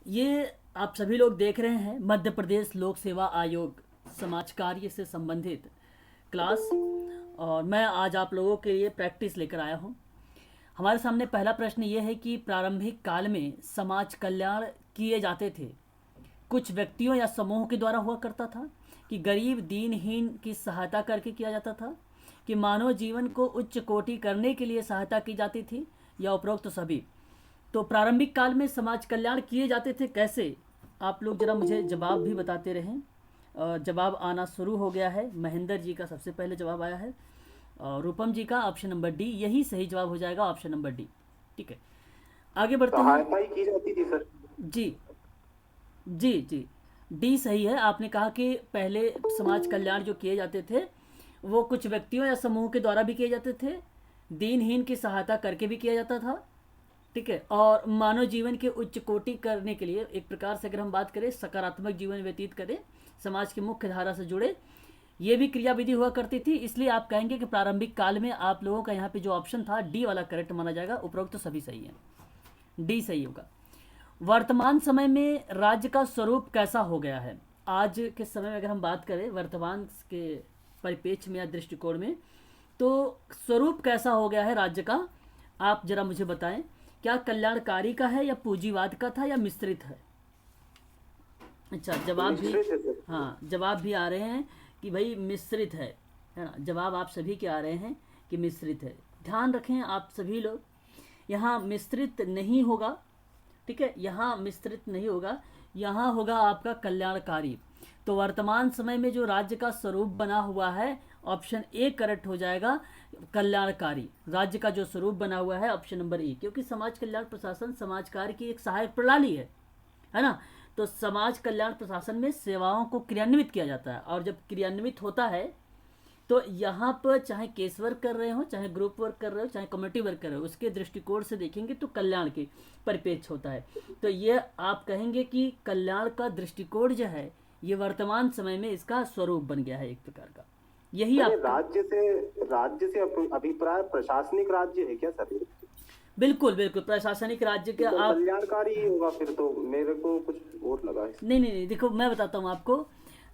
ये आप सभी लोग देख रहे हैं मध्य प्रदेश लोक सेवा आयोग समाज कार्य से संबंधित क्लास। और मैं आज आप लोगों के लिए प्रैक्टिस लेकर आया हूँ। हमारे सामने पहला प्रश्न ये है कि प्रारंभिक काल में समाज कल्याण किए जाते थे कुछ व्यक्तियों या समूह के द्वारा हुआ करता था, कि गरीब दीनहीन की सहायता करके किया जाता था, कि मानव जीवन को उच्च कोटि करने के लिए सहायता की जाती थी, या उपरोक्त तो सभी। तो प्रारंभिक काल में समाज कल्याण किए जाते थे कैसे, आप लोग जरा मुझे जवाब भी बताते रहें। जवाब आना शुरू हो गया है। महेंद्र जी का सबसे पहले जवाब आया है और रूपम जी का ऑप्शन नंबर डी, यही सही जवाब हो जाएगा, ऑप्शन नंबर डी। ठीक है, आगे बढ़ते हैं। सहायता ही की जाती थी सर। जी जी जी, डी सही है। आपने कहा कि पहले समाज कल्याण जो किए जाते थे वो कुछ व्यक्तियों या समूह के द्वारा भी किए जाते थे, दीनहीन की सहायता करके भी किया जाता था। ठीक है, और मानव जीवन के उच्च कोटि करने के लिए, एक प्रकार से अगर हम बात करें सकारात्मक जीवन व्यतीत करें, समाज की मुख्य धारा से जुड़े, ये भी क्रियाविधि हुआ करती थी। इसलिए आप कहेंगे कि प्रारंभिक काल में आप लोगों का यहाँ पे जो ऑप्शन था डी वाला करेक्ट माना जाएगा। उपरोक्त तो सभी सही है, डी सही होगा। वर्तमान समय में राज्य का स्वरूप कैसा हो गया है। आज के समय में अगर हम बात करें वर्तमान के परिप्रेक्ष्य में या दृष्टिकोण में, तो स्वरूप कैसा हो गया है राज्य का, आप जरा मुझे बताएं। क्या कल्याणकारी का है या पूंजीवाद का था या मिश्रित है। अच्छा, जवाब भी, मिश्रित है सर। हाँ जवाब भी आ रहे हैं कि भाई मिश्रित है ना। जवाब आप सभी के आ रहे हैं कि मिश्रित है। ध्यान रखें आप सभी लोग, यहाँ मिश्रित नहीं होगा। ठीक है, यहाँ मिश्रित नहीं होगा, यहाँ होगा आपका कल्याणकारी। तो वर्तमान समय में जो राज्य का स्वरूप बना हुआ है, ऑप्शन ए करेक्ट हो जाएगा, कल्याणकारी। राज्य का जो स्वरूप बना हुआ है ऑप्शन नंबर ए, क्योंकि समाज कल्याण प्रशासन समाज कार्य की एक सहायक प्रणाली है ना। तो समाज कल्याण प्रशासन में सेवाओं को क्रियान्वित किया जाता है, और जब क्रियान्वित होता है तो यहाँ पर चाहे केस वर्क कर रहे हो, चाहे ग्रुप वर्क कर रहे हो, चाहे कम्युनिटी वर्क कर रहे हो, उसके दृष्टिकोण से देखेंगे तो कल्याण के परिप्रेक्ष्य होता है। तो ये आप कहेंगे कि कल्याण का दृष्टिकोण जो है ये वर्तमान समय में इसका स्वरूप बन गया है एक प्रकार का। यही सर, ये आप राज्य से अभिप्राय प्रशासनिक राज्य है क्या सर? बिल्कुल बिल्कुल प्रशासनिक राज्य के तो आप कल्याणकारी ही होगा फिर तो, मेरे को कुछ और लगा है। नहीं नहीं नहीं, देखो मैं बताता हूँ आपको।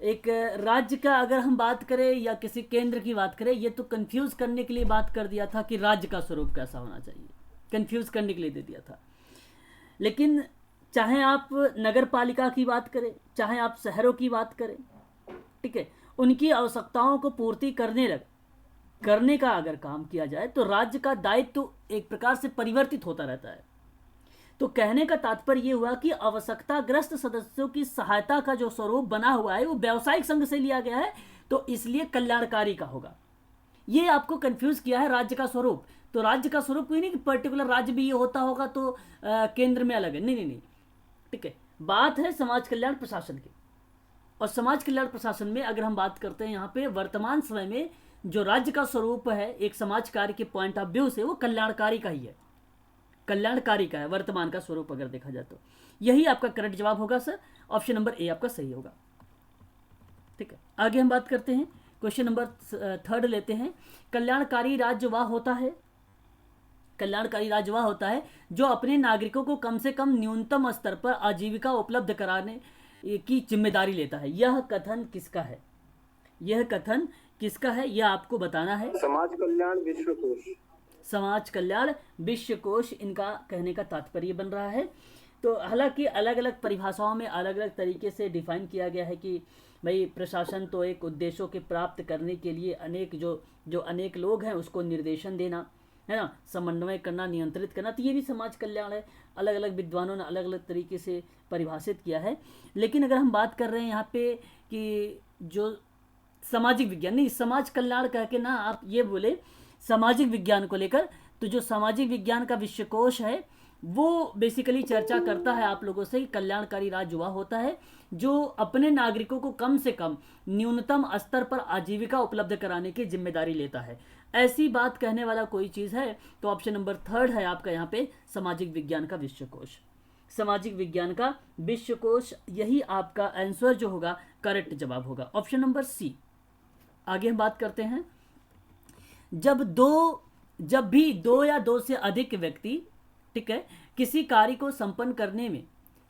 एक राज्य का अगर हम बात करें या किसी केंद्र की बात करें, ये तो कंफ्यूज करने के लिए बात कर दिया था कि राज्य का स्वरूप कैसा होना चाहिए, कंफ्यूज करने के लिए दे दिया था। लेकिन चाहे आप नगर पालिका की बात करें, चाहे आप शहरों की बात करें, ठीक है, उनकी आवश्यकताओं को पूर्ति करने का अगर काम किया जाए तो राज्य का दायित्व तो एक प्रकार से परिवर्तित होता रहता है। तो कहने का तात्पर्य यह हुआ कि आवश्यकताग्रस्त सदस्यों की सहायता का जो स्वरूप बना हुआ है वो व्यावसायिक संघ से लिया गया है, तो इसलिए कल्याणकारी का होगा। ये आपको कंफ्यूज किया है राज्य का स्वरूप। तो राज्य का स्वरूप कोई नहीं कि पर्टिकुलर राज्य भी ये होता होगा तो केंद्र में अलग है, नहीं नहीं नहीं। ठीक है, बात है समाज कल्याण प्रशासन की। और समाज कल्याण प्रशासन में अगर हम बात करते हैं यहाँ पे वर्तमान समय में जो राज्य का स्वरूप है एक समाज कार्य के पॉइंट ऑफ व्यू से, वो कल्याणकारी का ही है, कल्याणकारी का है वर्तमान का स्वरूप अगर देखा जाए तो। यही आपका करेक्ट जवाब होगा सर, ऑप्शन नंबर ए आपका सही होगा। ठीक है, आगे हम बात करते हैं, क्वेश्चन नंबर थर्ड लेते हैं। कल्याणकारी राज्य वह होता है, कल्याणकारी राज्य वह होता है जो अपने नागरिकों को कम से कम न्यूनतम स्तर पर आजीविका उपलब्ध कराने की जिम्मेदारी लेता है। यह कथन किसका है, यह कथन किसका है, यह आपको बताना है। समाज कल्याण विश्व कोश। समाज कल्याण विश्व कोश इनका कहने का तात्पर्य बन रहा है। तो हालांकि अलग अलग परिभाषाओं में अलग अलग तरीके से डिफाइन किया गया है कि भाई प्रशासन तो एक उद्देश्यों के प्राप्त करने के लिए अनेक जो अनेक लोग हैं उसको निर्देशन देना है ना, समन्वय करना, नियंत्रित करना, तो ये भी समाज कल्याण है। अलग अलग विद्वानों ने अलग अलग तरीके से परिभाषित किया है। लेकिन अगर हम बात कर रहे हैं यहाँ पे कि जो सामाजिक विज्ञान, नहीं समाज कल्याण कह के ना आप ये बोले सामाजिक विज्ञान को लेकर, तो जो सामाजिक विज्ञान का विश्वकोश है वो बेसिकली चर्चा करता है आप लोगों से कि कल्याणकारी राज्य वह होता है जो अपने नागरिकों को कम से कम न्यूनतम स्तर पर आजीविका उपलब्ध कराने की जिम्मेदारी लेता है। ऐसी बात कहने वाला कोई चीज़ है तो ऑप्शन नंबर थर्ड है आपका यहाँ पे, सामाजिक विज्ञान का विश्वकोश। सामाजिक विज्ञान का विश्वकोश, यही आपका आंसर जो होगा करेक्ट जवाब होगा, ऑप्शन नंबर सी। आगे हम बात करते हैं, जब भी दो या दो से अधिक व्यक्ति, ठीक है, किसी कार्य को संपन्न करने में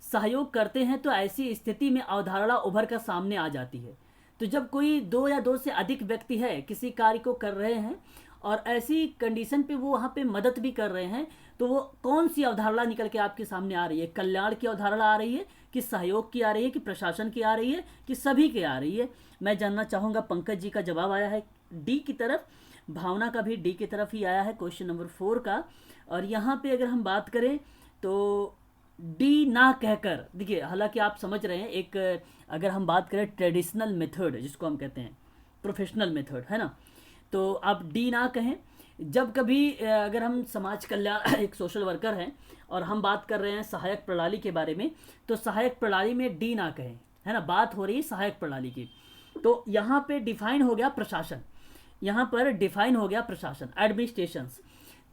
सहयोग करते हैं तो ऐसी स्थिति में अवधारणा उभर कर सामने आ जाती है। तो जब कोई दो या दो से अधिक व्यक्ति है किसी कार्य को कर रहे हैं और ऐसी कंडीशन पे वो वहाँ पे मदद भी कर रहे हैं, तो वो कौन सी अवधारणा निकल के आपके सामने आ रही है? कल्याण की अवधारणा आ रही है कि सहयोग की आ रही है कि प्रशासन की आ रही है कि सभी की आ रही है? मैं जानना चाहूँगा। पंकज जी का जवाब आया है डी की तरफ, भावना का भी डी की तरफ ही आया है क्वेश्चन नंबर 4 का। और यहाँ पे अगर हम बात करें तो डी ना कहकर, देखिए हालांकि आप समझ रहे हैं, एक अगर हम बात करें ट्रेडिशनल मेथड जिसको हम कहते हैं, प्रोफेशनल मेथड, है ना, तो आप डी ना कहें। जब कभी अगर हम समाज कल्याण एक सोशल वर्कर हैं और हम बात कर रहे हैं सहायक प्रणाली के बारे में, तो सहायक प्रणाली में डी ना कहें, है ना, बात हो रही है सहायक प्रणाली की। तो यहाँ पे डिफाइन हो गया प्रशासन, यहाँ पर डिफाइन हो गया प्रशासन, एडमिनिस्ट्रेशंस।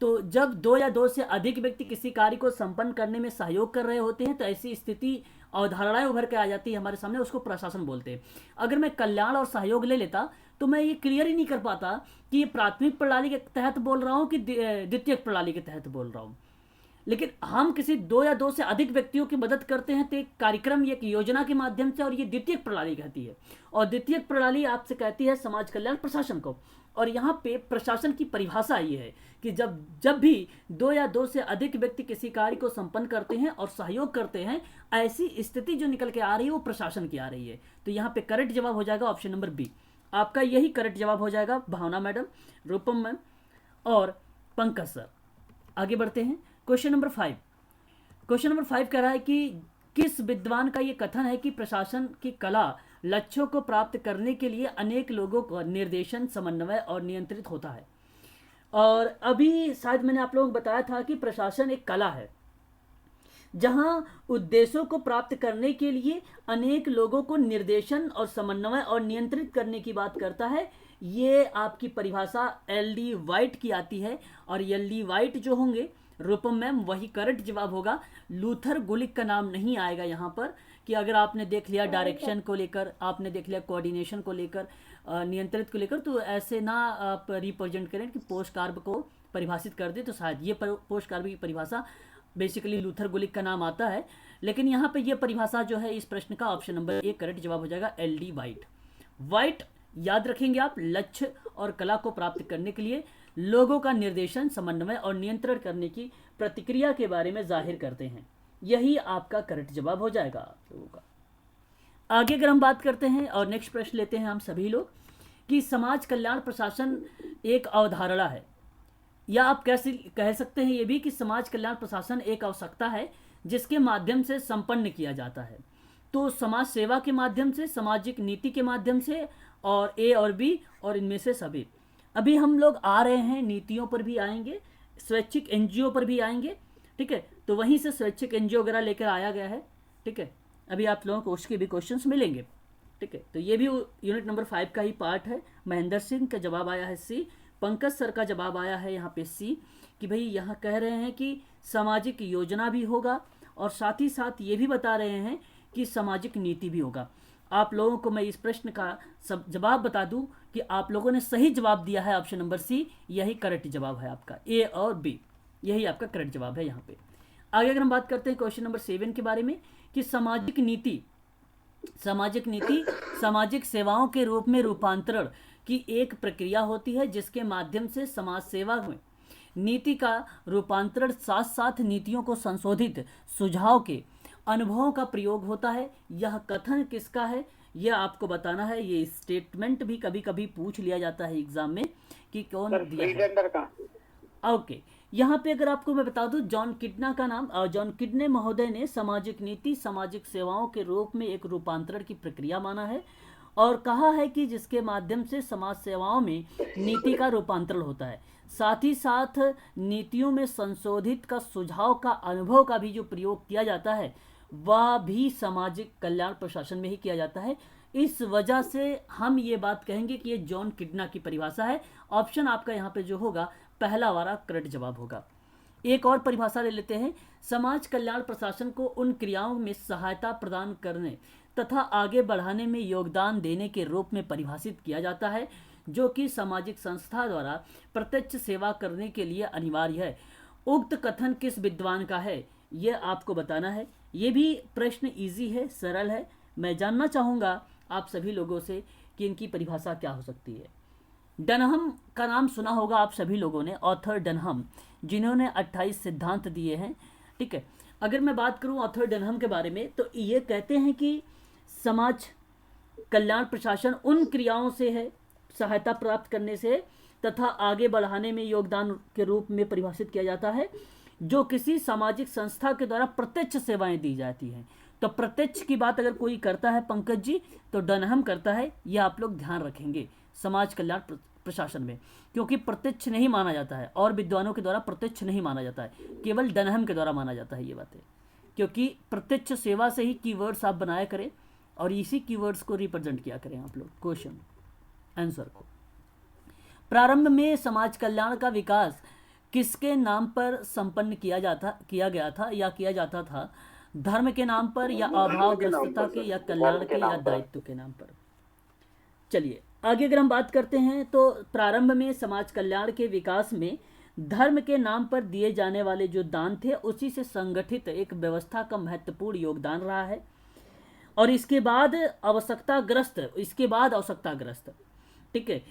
तो जब दो या दो से अधिक व्यक्ति किसी कार्य को संपन्न करने में सहयोग कर रहे होते हैं तो ऐसी स्थिति अवधारणाएं उभर के आ जाती है हमारे सामने, उसको प्रशासन बोलते हैं। अगर मैं कल्याण और सहयोग ले लेता तो मैं ये क्लियर ही नहीं कर पाता कि ये प्राथमिक प्रणाली के तहत बोल रहा हूँ कि द्वितीयक प्रणाली के तहत बोल रहा हूँ। लेकिन हम किसी दो या दो से अधिक व्यक्तियों की मदद करते हैं तो एक कार्यक्रम, एक योजना के माध्यम से, और ये द्वितीयक प्रणाली कहती है। और द्वितीयक प्रणाली आपसे कहती है समाज कल्याण प्रशासन को। और यहाँ पे प्रशासन की परिभाषा ये है कि जब भी दो या दो से अधिक व्यक्ति किसी कार्य को संपन्न करते हैं और सहयोग करते हैं, ऐसी स्थिति जो निकल के आ रही है वो प्रशासन की आ रही है। तो यहाँ पे करेक्ट जवाब हो जाएगा ऑप्शन नंबर बी। आपका यही करेक्ट जवाब हो जाएगा, भावना मैडम, रूपम मैम और पंकज सर। आगे बढ़ते हैं। Question number 5। क्वेश्चन नंबर 5 कह रहा है कि किस विद्वान का ये कथन है कि प्रशासन की कला लक्ष्यों को प्राप्त करने के लिए अनेक लोगों को निर्देशन, समन्वय और नियंत्रित होता है। और अभी शायद मैंने आप लोगों को बताया था कि प्रशासन एक कला है जहां उद्देश्यों को प्राप्त करने के लिए अनेक लोगों को निर्देशन और समन्वय और नियंत्रित करने की बात करता है। ये आपकी परिभाषा एल.डी. वाइट की आती है। और एल.डी. वाइट जो होंगे रूपम मैम, वही करेक्ट जवाब होगा। लूथर गुलिक का नाम नहीं आएगा यहाँ पर, कि अगर आपने देख लिया डायरेक्शन को लेकर, आपने देख लिया कोऑर्डिनेशन को लेकर, नियंत्रित को लेकर, तो ऐसे ना आप रिप्रेजेंट करें कि पोस्ट कार्ब को परिभाषित कर दे, तो शायद ये पोस्ट कार्ब की परिभाषा बेसिकली लूथर गुलिक का नाम आता है। लेकिन यहाँ पे ये परिभाषा जो है इस प्रश्न का ऑप्शन नंबर ए करेक्ट जवाब हो जाएगा, एल.डी. वाइट। वाइट याद रखेंगे आप, लक्ष्य और कला को प्राप्त करने के लिए लोगों का निर्देशन, समन्वय और नियंत्रण करने की प्रतिक्रिया के बारे में जाहिर करते हैं। यही आपका करेक्ट जवाब हो जाएगा आप लोगों का। आगे अगर हम बात करते हैं और नेक्स्ट प्रश्न लेते हैं हम सभी लोग, कि समाज कल्याण प्रशासन एक अवधारणा है, या आप कैसे कह सकते हैं ये भी कि समाज कल्याण प्रशासन एक आवश्यकता है जिसके माध्यम से संपन्न किया जाता है। तो समाज सेवा के माध्यम से, सामाजिक नीति के माध्यम से, और ए और बी, और इनमें से सभी। अभी हम लोग आ रहे हैं, नीतियों पर भी आएंगे, स्वैच्छिक एनजीओ पर भी आएंगे, ठीक है। तो वहीं से स्वैच्छिक एनजीओ वगैरह लेकर आया गया है, ठीक है। अभी आप लोगों को उसके भी क्वेश्चंस मिलेंगे, ठीक है। तो ये भी यूनिट नंबर 5 का ही पार्ट है। महेंद्र सिंह का जवाब आया है सी। पंकज सर का जवाब आया है यहाँ पे सी, कि भाई यहाँ कह रहे हैं कि सामाजिक योजना भी होगा और साथ ही साथ ये भी बता रहे हैं कि सामाजिक नीति भी होगा। आप लोगों को मैं इस प्रश्न का सब जवाब बता दूं कि आप लोगों ने सही जवाब दिया है, ऑप्शन नंबर सी यही करेक्ट जवाब है आपका, ए और बी यही आपका करेक्ट जवाब है यहाँ पे। आगे अगर हम बात करते हैं क्वेश्चन नंबर 7 के बारे में, कि सामाजिक नीति सामाजिक सेवाओं के रूप में रूपांतरण की एक प्रक्रिया होती है जिसके माध्यम से समाज सेवा में नीति का रूपांतरण साथ साथ नीतियों को संशोधित, सुझाव के, अनुभवों का प्रयोग होता है। यह कथन किसका है यह आपको बताना है। ये स्टेटमेंट भी कभी कभी पूछ लिया जाता है एग्जाम में कि कौन दिया है। ओके, यहाँ पे अगर आपको मैं बता दूं, जॉन किडना का नाम, जॉन किडने महोदय ने सामाजिक नीति सामाजिक सेवाओं के रूप में एक रूपांतरण की प्रक्रिया माना है और कहा है कि जिसके माध्यम से समाज सेवाओं में नीति का रूपांतरण होता है, साथ ही साथ नीतियों में संशोधित का, सुझाव का, अनुभव का भी जो प्रयोग किया जाता है वह भी सामाजिक कल्याण प्रशासन में ही किया जाता है। इस वजह से हम ये बात कहेंगे कि ये जॉन किडना की परिभाषा है। ऑप्शन आपका यहाँ पे जो होगा पहला वाला करेक्ट जवाब होगा। एक और परिभाषा ले लेते हैं। समाज कल्याण प्रशासन को उन क्रियाओं में सहायता प्रदान करने तथा आगे बढ़ाने में योगदान देने के रूप में परिभाषित किया जाता है जो कि सामाजिक संस्था द्वारा प्रत्यक्ष सेवा करने के लिए अनिवार्य है। उक्त कथन किस विद्वान का है यह आपको बताना है। ये भी प्रश्न इजी है, सरल है। मैं जानना चाहूँगा आप सभी लोगों से कि इनकी परिभाषा क्या हो सकती है। डनहम का नाम सुना होगा आप सभी लोगों ने, ऑथर डनहम, जिन्होंने 28 सिद्धांत दिए हैं। ठीक है, अगर मैं बात करूं ऑथर डनहम के बारे में, तो ये कहते हैं कि समाज कल्याण प्रशासन उन क्रियाओं से है, सहायता प्राप्त करने से तथा आगे बढ़ाने में योगदान के रूप में परिभाषित किया जाता है, जो किसी सामाजिक संस्था के द्वारा प्रत्यक्ष सेवाएं दी जाती हैं। तो प्रत्यक्ष की बात अगर कोई करता है पंकज जी, तो डनहम करता है, यह आप लोग ध्यान रखेंगे समाज कल्याण प्रशासन में, क्योंकि प्रत्यक्ष नहीं माना जाता है और विद्वानों के द्वारा प्रत्यक्ष नहीं माना जाता है, केवल डनहम के द्वारा माना जाता है ये बातें, क्योंकि प्रत्यक्ष सेवा से ही कीवर्ड्स आप बनाया करें और इसी कीवर्ड्स को रिप्रेजेंट किया करें आप लोग क्वेश्चन आंसर को। प्रारंभ में समाज कल्याण का विकास किसके नाम पर संपन्न किया गया था या किया जाता था? धर्म के नाम पर या अभावग्रस्तता के या कल्याण के या दायित्व के नाम पर? चलिए आगे अगर हम बात करते हैं, तो प्रारंभ में समाज कल्याण के विकास में धर्म के नाम पर दिए जाने वाले जो दान थे, उसी से संगठित एक व्यवस्था का महत्वपूर्ण योगदान रहा है। और इसके बाद आवश्यकताग्रस्त ठीक है,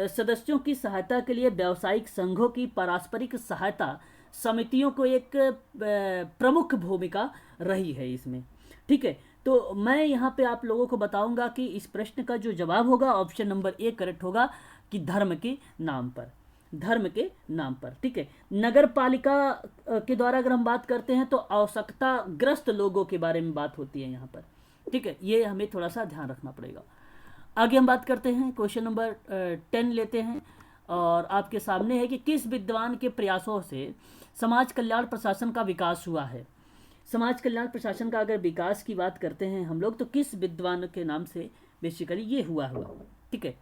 सदस्यों की सहायता के लिए व्यावसायिक संघों की पारस्परिक सहायता समितियों को एक प्रमुख भूमिका रही है इसमें। ठीक है, तो मैं यहाँ पे आप लोगों को बताऊंगा कि इस प्रश्न का जो जवाब होगा ऑप्शन नंबर ए करेक्ट होगा कि धर्म के नाम पर। ठीक है, नगर पालिका के द्वारा अगर हम बात करते हैं तो आवश्यकताग्रस्त लोगों के बारे में बात होती है यहाँ पर। ठीक है, ये हमें थोड़ा सा ध्यान रखना पड़ेगा। आगे हम बात करते हैं, क्वेश्चन नंबर 10 लेते हैं और आपके सामने है कि किस विद्वान के प्रयासों से समाज कल्याण प्रशासन का विकास हुआ है। समाज कल्याण प्रशासन का अगर विकास की बात करते हैं हम लोग, तो किस विद्वान के नाम से बेसिकली ये हुआ। ठीक है,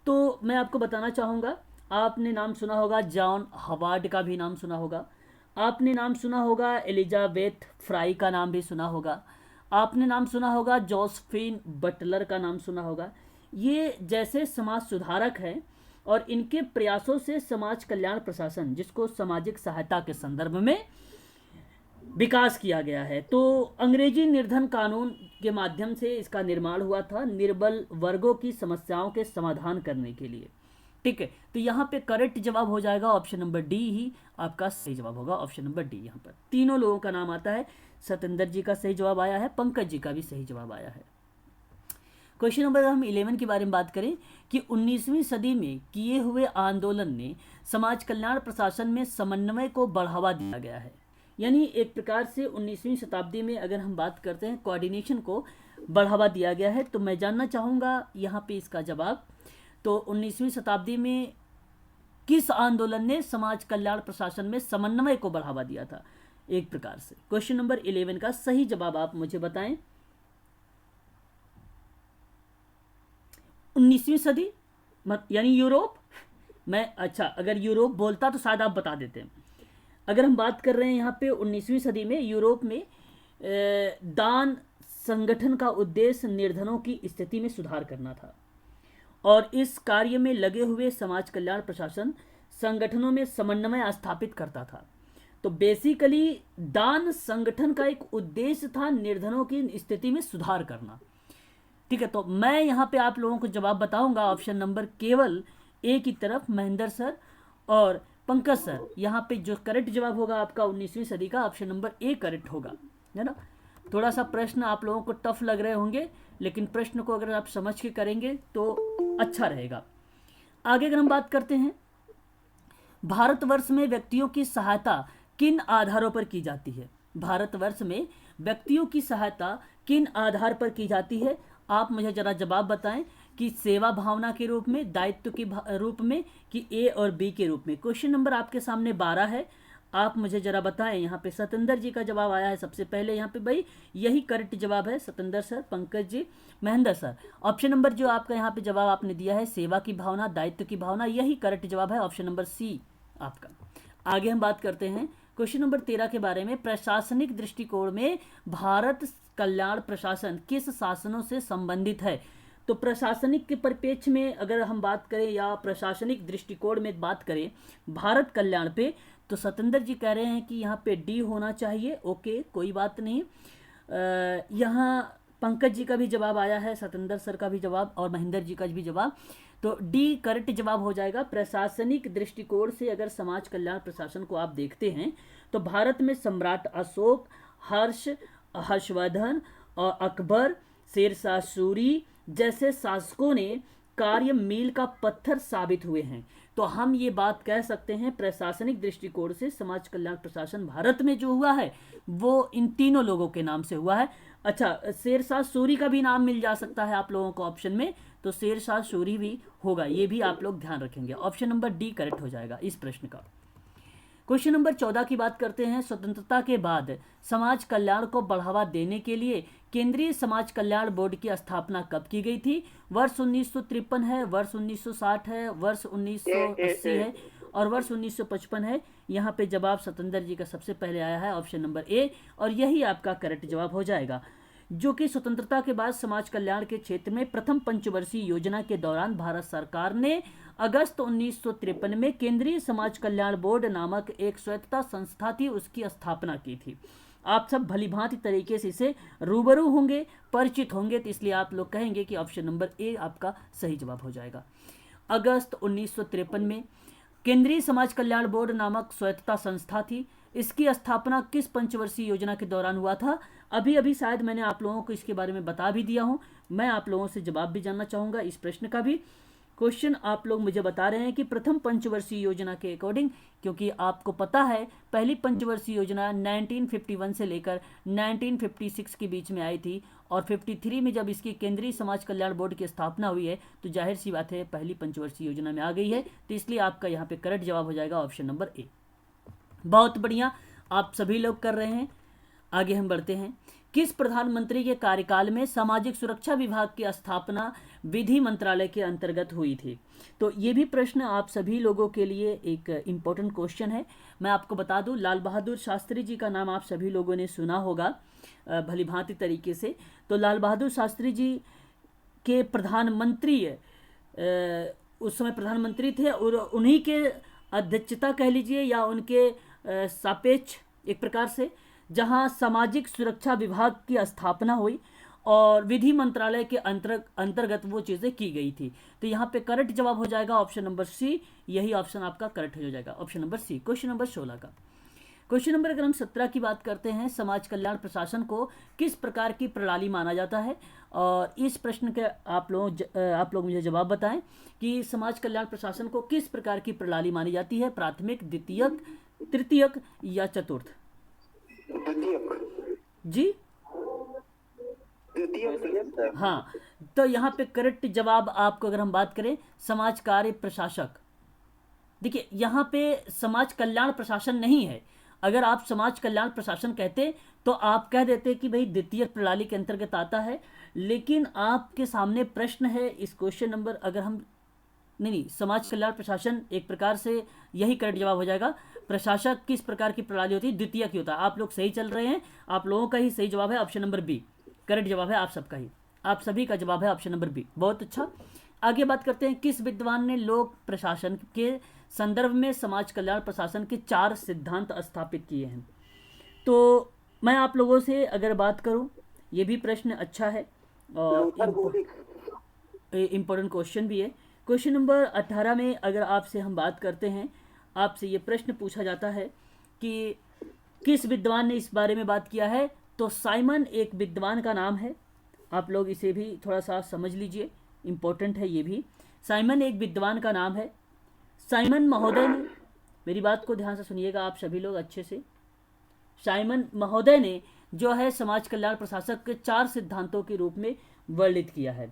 तो मैं आपको बताना चाहूँगा, आपने नाम सुना होगा जॉन हवार्ड का भी नाम सुना होगा, आपने नाम सुना होगा एलिजाबेथ फ्राई का नाम भी सुना होगा, आपने नाम सुना होगा जोसेफिन बटलर का नाम सुना होगा। ये जैसे समाज सुधारक हैं और इनके प्रयासों से समाज कल्याण प्रशासन, जिसको सामाजिक सहायता के संदर्भ में विकास किया गया है, तो अंग्रेजी निर्धन कानून के माध्यम से इसका निर्माण हुआ था निर्बल वर्गों की समस्याओं के समाधान करने के लिए। ठीक है, तो यहाँ पे करेक्ट जवाब हो जाएगा ऑप्शन नंबर डी ही आपका सही जवाब होगा, ऑप्शन नंबर डी। यहाँ पर तीनों लोगों का नाम आता है, सतेंद्र जी का सही जवाब आया है, पंकज जी का भी सही जवाब आया है। क्वेश्चन नंबर हम 11 के बारे में बात करें कि 19वीं सदी में किए हुए आंदोलन ने समाज कल्याण प्रशासन में समन्वय को बढ़ावा दिया गया है। यानी एक प्रकार से 19वीं शताब्दी में अगर हम बात करते हैं कोऑर्डिनेशन को बढ़ावा दिया गया है। तो मैं जानना चाहूँगा यहाँ पे इसका जवाब, तो 19वीं शताब्दी में किस आंदोलन ने समाज कल्याण प्रशासन में समन्वय को बढ़ावा दिया था एक प्रकार से। क्वेश्चन नंबर 11 का सही जवाब आप मुझे बताएं। 19वीं सदी यानी यूरोप। मैं अच्छा अगर यूरोप बोलता तो शायद आप बता देते हैं। अगर हम बात कर रहे हैं यहाँ पे 19वीं सदी में यूरोप में दान संगठन का उद्देश्य निर्धनों की स्थिति में सुधार करना था और इस कार्य में लगे हुए समाज कल्याण प्रशासन संगठनों में समन्वय स्थापित करता था। तो बेसिकली दान संगठन का एक उद्देश्य था निर्धनों की स्थिति में सुधार करना। ठीक है, तो मैं यहाँ पे आप लोगों को जवाब बताऊंगा ऑप्शन नंबर केवल ए की तरफ, महेंद्र सर और पंकज सर। यहाँ पे जो करेक्ट जवाब होगा आपका 19वीं सदी का ऑप्शन नंबर ए करेक्ट होगा, है ना। थोड़ा सा प्रश्न आप लोगों को टफ लग रहे होंगे, लेकिन प्रश्न को अगर आप समझ के करेंगे तो अच्छा रहेगा। आगे अगर हम बात करते हैं, भारतवर्ष में व्यक्तियों की सहायता किन आधारों पर की जाती है। भारतवर्ष में व्यक्तियों की सहायता किन आधार पर की जाती है, आप मुझे जरा जवाब बताएं कि सेवा भावना के रूप में, दायित्व के रूप में, कि ए और बी के रूप में। क्वेश्चन नंबर आपके सामने 12 है, आप मुझे जरा बताएं। यहाँ पे सतेंद्र जी का जवाब आया है सबसे पहले, यहाँ पे भाई यही करेक्ट जवाब है, Satendra sir, Pankaj ji, Mahendra sir. Option number जो आपका यहाँ पे जवाब आपने दिया है सेवा की भावना, दायित्व की भावना, यही करेक्ट जवाब है, ऑप्शन नंबर सी आपका। आगे हम बात करते हैं क्वेश्चन नंबर 13 के बारे में। प्रशासनिक दृष्टिकोण में भारत कल्याण प्रशासन किस शासनों से संबंधित है। तो प्रशासनिक के परिप्रेक्ष्य में अगर हम बात करें या प्रशासनिक दृष्टिकोण में बात करें भारत कल्याण पे, तो सतेंद्र जी कह रहे हैं कि यहाँ पे डी होना चाहिए। ओके, कोई बात नहीं। यहाँ पंकज जी का भी जवाब आया है, सतेंद्र सर का भी जवाब और महेंद्र जी का भी जवाब। तो डी करेक्ट जवाब हो जाएगा। प्रशासनिक दृष्टिकोण से अगर समाज कल्याण प्रशासन को आप देखते हैं तो भारत में सम्राट अशोक, हर्षवर्धन और अकबर, शेरशाह सूरी जैसे शासकों ने कार्य मील का पत्थर साबित हुए हैं। तो हम ये बात कह सकते हैं प्रशासनिक दृष्टिकोण से समाज कल्याण प्रशासन भारत में जो हुआ है वो इन तीनों लोगों के नाम से हुआ है। अच्छा, शेरशाह सूरी का भी नाम मिल जा सकता है आप लोगों को ऑप्शन में, तो शेरशाह सूरी भी होगा, ये भी आप लोग ध्यान रखेंगे। ऑप्शन नंबर डी करेक्ट हो जाएगा इस प्रश्न का। क्वेश्चन नंबर 14 की बात करते हैं। स्वतंत्रता के बाद समाज कल्याण को बढ़ावा देने के लिए केंद्रीय समाज कल्याण बोर्ड की स्थापना कब की गई थी? वर्ष 1953 है, वर्ष 1960 है, वर्ष 1980 है और वर्ष 1955 है। यहाँ पे जवाब सतेंद्र जी का सबसे पहले आया है, ऑप्शन नंबर ए, और यही आपका करेक्ट जवाब हो जाएगा। जो कि स्वतंत्रता के बाद समाज कल्याण के क्षेत्र में प्रथम पंचवर्षीय योजना के दौरान भारत सरकार ने अगस्त 1953 में केंद्रीय समाज कल्याण बोर्ड नामक एक स्वायत्तता संस्था थी, उसकी स्थापना की थी। आप सब भलीभांति तरीके से इसे रूबरू होंगे, परिचित होंगे, तो इसलिए आप लोग कहेंगे कि ऑप्शन नंबर ए आपका सही जवाब हो जाएगा। अगस्त 1953 में केंद्रीय समाज कल्याण बोर्ड नामक स्वायत्तता संस्था थी। इसकी स्थापना किस पंचवर्षीय योजना के दौरान हुआ था? अभी अभी शायद मैंने आप लोगों को इसके बारे में बता भी दिया हूँ। मैं आप लोगों से जवाब भी जानना चाहूँगा इस प्रश्न का भी। क्वेश्चन आप लोग मुझे बता रहे हैं कि प्रथम पंचवर्षीय योजना के अकॉर्डिंग, क्योंकि आपको पता है पहली पंचवर्षीय योजना 1951 से लेकर 1956 के बीच में आई थी और 53 में जब इसकी केंद्रीय समाज कल्याण बोर्ड की स्थापना हुई है तो जाहिर सी बात है पहली पंचवर्षीय योजना में आ गई है। तो इसलिए आपका यहाँ पे करेक्ट जवाब हो जाएगा ऑप्शन नंबर ए। बहुत बढ़िया, आप सभी लोग कर रहे हैं। आगे हम बढ़ते हैं। किस प्रधानमंत्री के कार्यकाल में सामाजिक सुरक्षा विभाग की स्थापना विधि मंत्रालय के अंतर्गत हुई थी? तो ये भी प्रश्न आप सभी लोगों के लिए एक इम्पोर्टेंट क्वेश्चन है। मैं आपको बता दूं, लाल बहादुर शास्त्री जी का नाम आप सभी लोगों ने सुना होगा भलीभांति तरीके से। तो लाल बहादुर शास्त्री जी के प्रधानमंत्री उस समय प्रधानमंत्री थे और उन्हीं के अध्यक्षता कह लीजिए या उनके सापेक्ष एक प्रकार से जहां सामाजिक सुरक्षा विभाग की स्थापना हुई और विधि मंत्रालय के अंतर्गत वो चीज़ें की गई थी। तो यहाँ पे करेक्ट जवाब हो जाएगा ऑप्शन नंबर सी, यही ऑप्शन आपका करेक्ट हो जाएगा, option number C. Question number 16 का। क्वेश्चन नंबर अगर हम 17 की बात करते हैं, समाज कल्याण प्रशासन को किस प्रकार की प्रणाली माना जाता है? और इस प्रश्न के आप लोग मुझे जवाब बताएं कि समाज कल्याण प्रशासन को किस प्रकार की प्रणाली मानी जाती है? प्राथमिक, द्वितीयक, तृतीयक या चतुर्थ? जी हाँ, तो यहाँ पे करेक्ट जवाब आपको अगर हम बात करें समाज कार्य प्रशासक, देखिए यहाँ पे समाज कल्याण प्रशासन नहीं है। अगर आप समाज कल्याण प्रशासन कहते तो आप कह देते कि भाई द्वितीय प्रणाली के अंतर्गत आता है, लेकिन आपके सामने प्रश्न है इस क्वेश्चन नंबर अगर हम नहीं, समाज कल्याण प्रशासन एक प्रकार से यही करेक्ट जवाब हो जाएगा। प्रशासक किस प्रकार की प्रणाली होती है? द्वितीय की होता है। आप लोग सही चल रहे हैं, आप लोगों का ही सही जवाब है ऑप्शन नंबर बी, करेक्ट जवाब है आप सबका ही, आप सभी का जवाब है ऑप्शन नंबर बी। बहुत अच्छा, आगे बात करते हैं। किस विद्वान ने लोक प्रशासन के संदर्भ में समाज कल्याण प्रशासन के 4 सिद्धांत स्थापित किए हैं? तो मैं आप लोगों से अगर बात करूं, ये भी प्रश्न अच्छा है और इम्पोर्टेंट क्वेश्चन भी है। क्वेश्चन नंबर 18 में अगर आपसे हम बात करते हैं, आपसे ये प्रश्न पूछा जाता है कि किस विद्वान ने इस बारे में बात किया है? तो साइमन एक विद्वान का नाम है, आप लोग इसे भी थोड़ा सा समझ लीजिए, इम्पोर्टेंट है ये भी। साइमन एक विद्वान का नाम है। साइमन महोदय ने, मेरी बात को ध्यान से सुनिएगा आप सभी लोग अच्छे से, साइमन महोदय ने जो है समाज कल्याण प्रशासक के 4 सिद्धांतों के रूप में वर्णित किया है।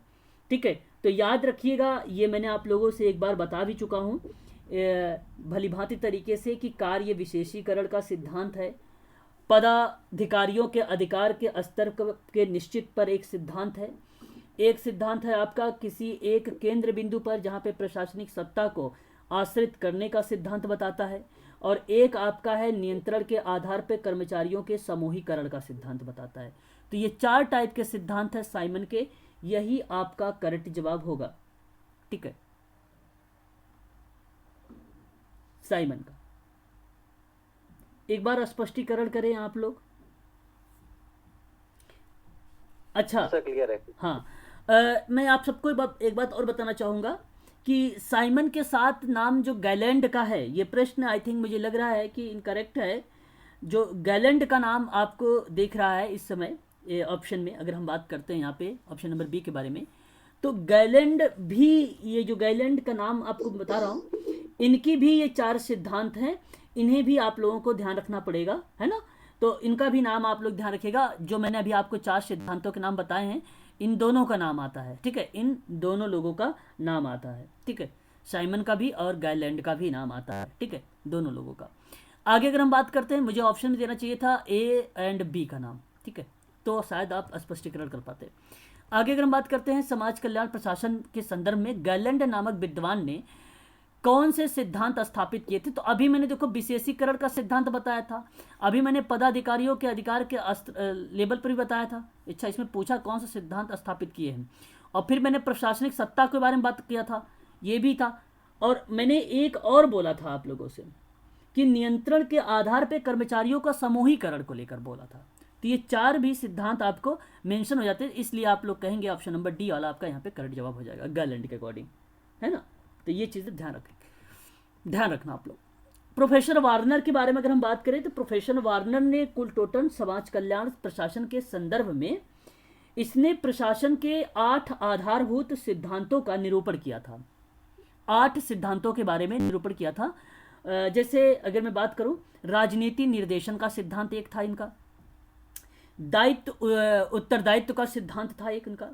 ठीक है, तो याद रखिएगा, ये मैंने आप लोगों से एक बार बता भी चुका हूँ भलीभांति तरीके से कि कार्य विशेषीकरण का सिद्धांत है, पदाधिकारियों के अधिकार के स्तर के निश्चित पर एक सिद्धांत है, एक सिद्धांत है आपका किसी एक केंद्र बिंदु पर जहाँ पे प्रशासनिक सत्ता को आश्रित करने का सिद्धांत बताता है, और एक आपका है नियंत्रण के आधार पर कर्मचारियों के समूहीकरण का सिद्धांत बताता है। तो ये 4 टाइप के सिद्धांत है साइमन के, यही आपका करेक्ट जवाब होगा। ठीक है, साइमन का एक बार स्पष्टीकरण करें आप लोग। अच्छा, दूसरा क्लियर है। हाँ। मैं आप सबको एक बात और बताना चाहूँगा कि साइमन के साथ नाम जो गैलेंड का है, ये प्रश्न आई थिंक मुझे लग रहा है कि इनकरेक्ट है। जो गैलेंड का नाम आपको दिख रहा है इस समय ये ऑप्शन में, अगर हम बात करते हैं यहाँ पे ऑप्शन नंबर बी के बारे में, तो गैलेंड भी, ये जो गैलेंड का नाम आपको बता रहा हूँ, इनकी भी ये 4 सिद्धांत हैं, इन्हें भी आप लोगों को ध्यान रखना पड़ेगा, है ना। तो इनका भी नाम आप लोग ध्यान रखिएगा। जो मैंने अभी आपको 4 सिद्धांतों के नाम बताए हैं, इन दोनों का नाम आता है, ठीक है, इन दोनों लोगों का नाम आता है, ठीक है, साइमन का भी और गैलेंड का भी नाम आता है, ठीक है, दोनों लोगों का। आगे अगर हम बात करते हैं, मुझे ऑप्शन में देना चाहिए था ए एंड बी का नाम, ठीक है, तो शायद आप स्पष्टीकरण कर पाते। आगे अगर हम बात करते हैं समाज कल्याण प्रशासन के संदर्भ में गैलेंड नामक विद्वान ने कौन से सिद्धांत स्थापित किए थे, तो अभी मैंने देखो विशेषीकरण का सिद्धांत बताया था, अभी मैंने पदाधिकारियों के अधिकार के लेवल पर भी बताया था। अच्छा, इसमें पूछा कौन सा सिद्धांत स्थापित किए हैं, और फिर मैंने प्रशासनिक सत्ता के बारे में बात किया था, ये भी था, और मैंने एक और बोला था आप लोगों से कि नियंत्रण के आधार पर कर्मचारियों का समूहीकरण को लेकर बोला था। तो ये 4 भी सिद्धांत आपको मेंशन हो जाते हैं, इसलिए आप लोग कहेंगे ऑप्शन नंबर डी वाला आपका यहाँ पे करेक्ट जवाब हो जाएगा गैलेंड के अकॉर्डिंग, है ना। तो ये चीज़ें ध्यान रखना आप लोग। प्रोफेसर वार्नर के बारे में अगर हम बात करें, तो प्रोफेसर वार्नर ने कुलटोटन समाज कल्याण प्रशासन के संदर्भ में इसने प्रशासन के 8 आधारभूत सिद्धांतों का निरूपण किया था। 8 सिद्धांतों के बारे में निरूपण किया था। जैसे अगर मैं बात करूं, राजनीति निर्देशन का सिद्धांत एक था इनका, उत्तरदायित्व का सिद्धांत था एक इनका,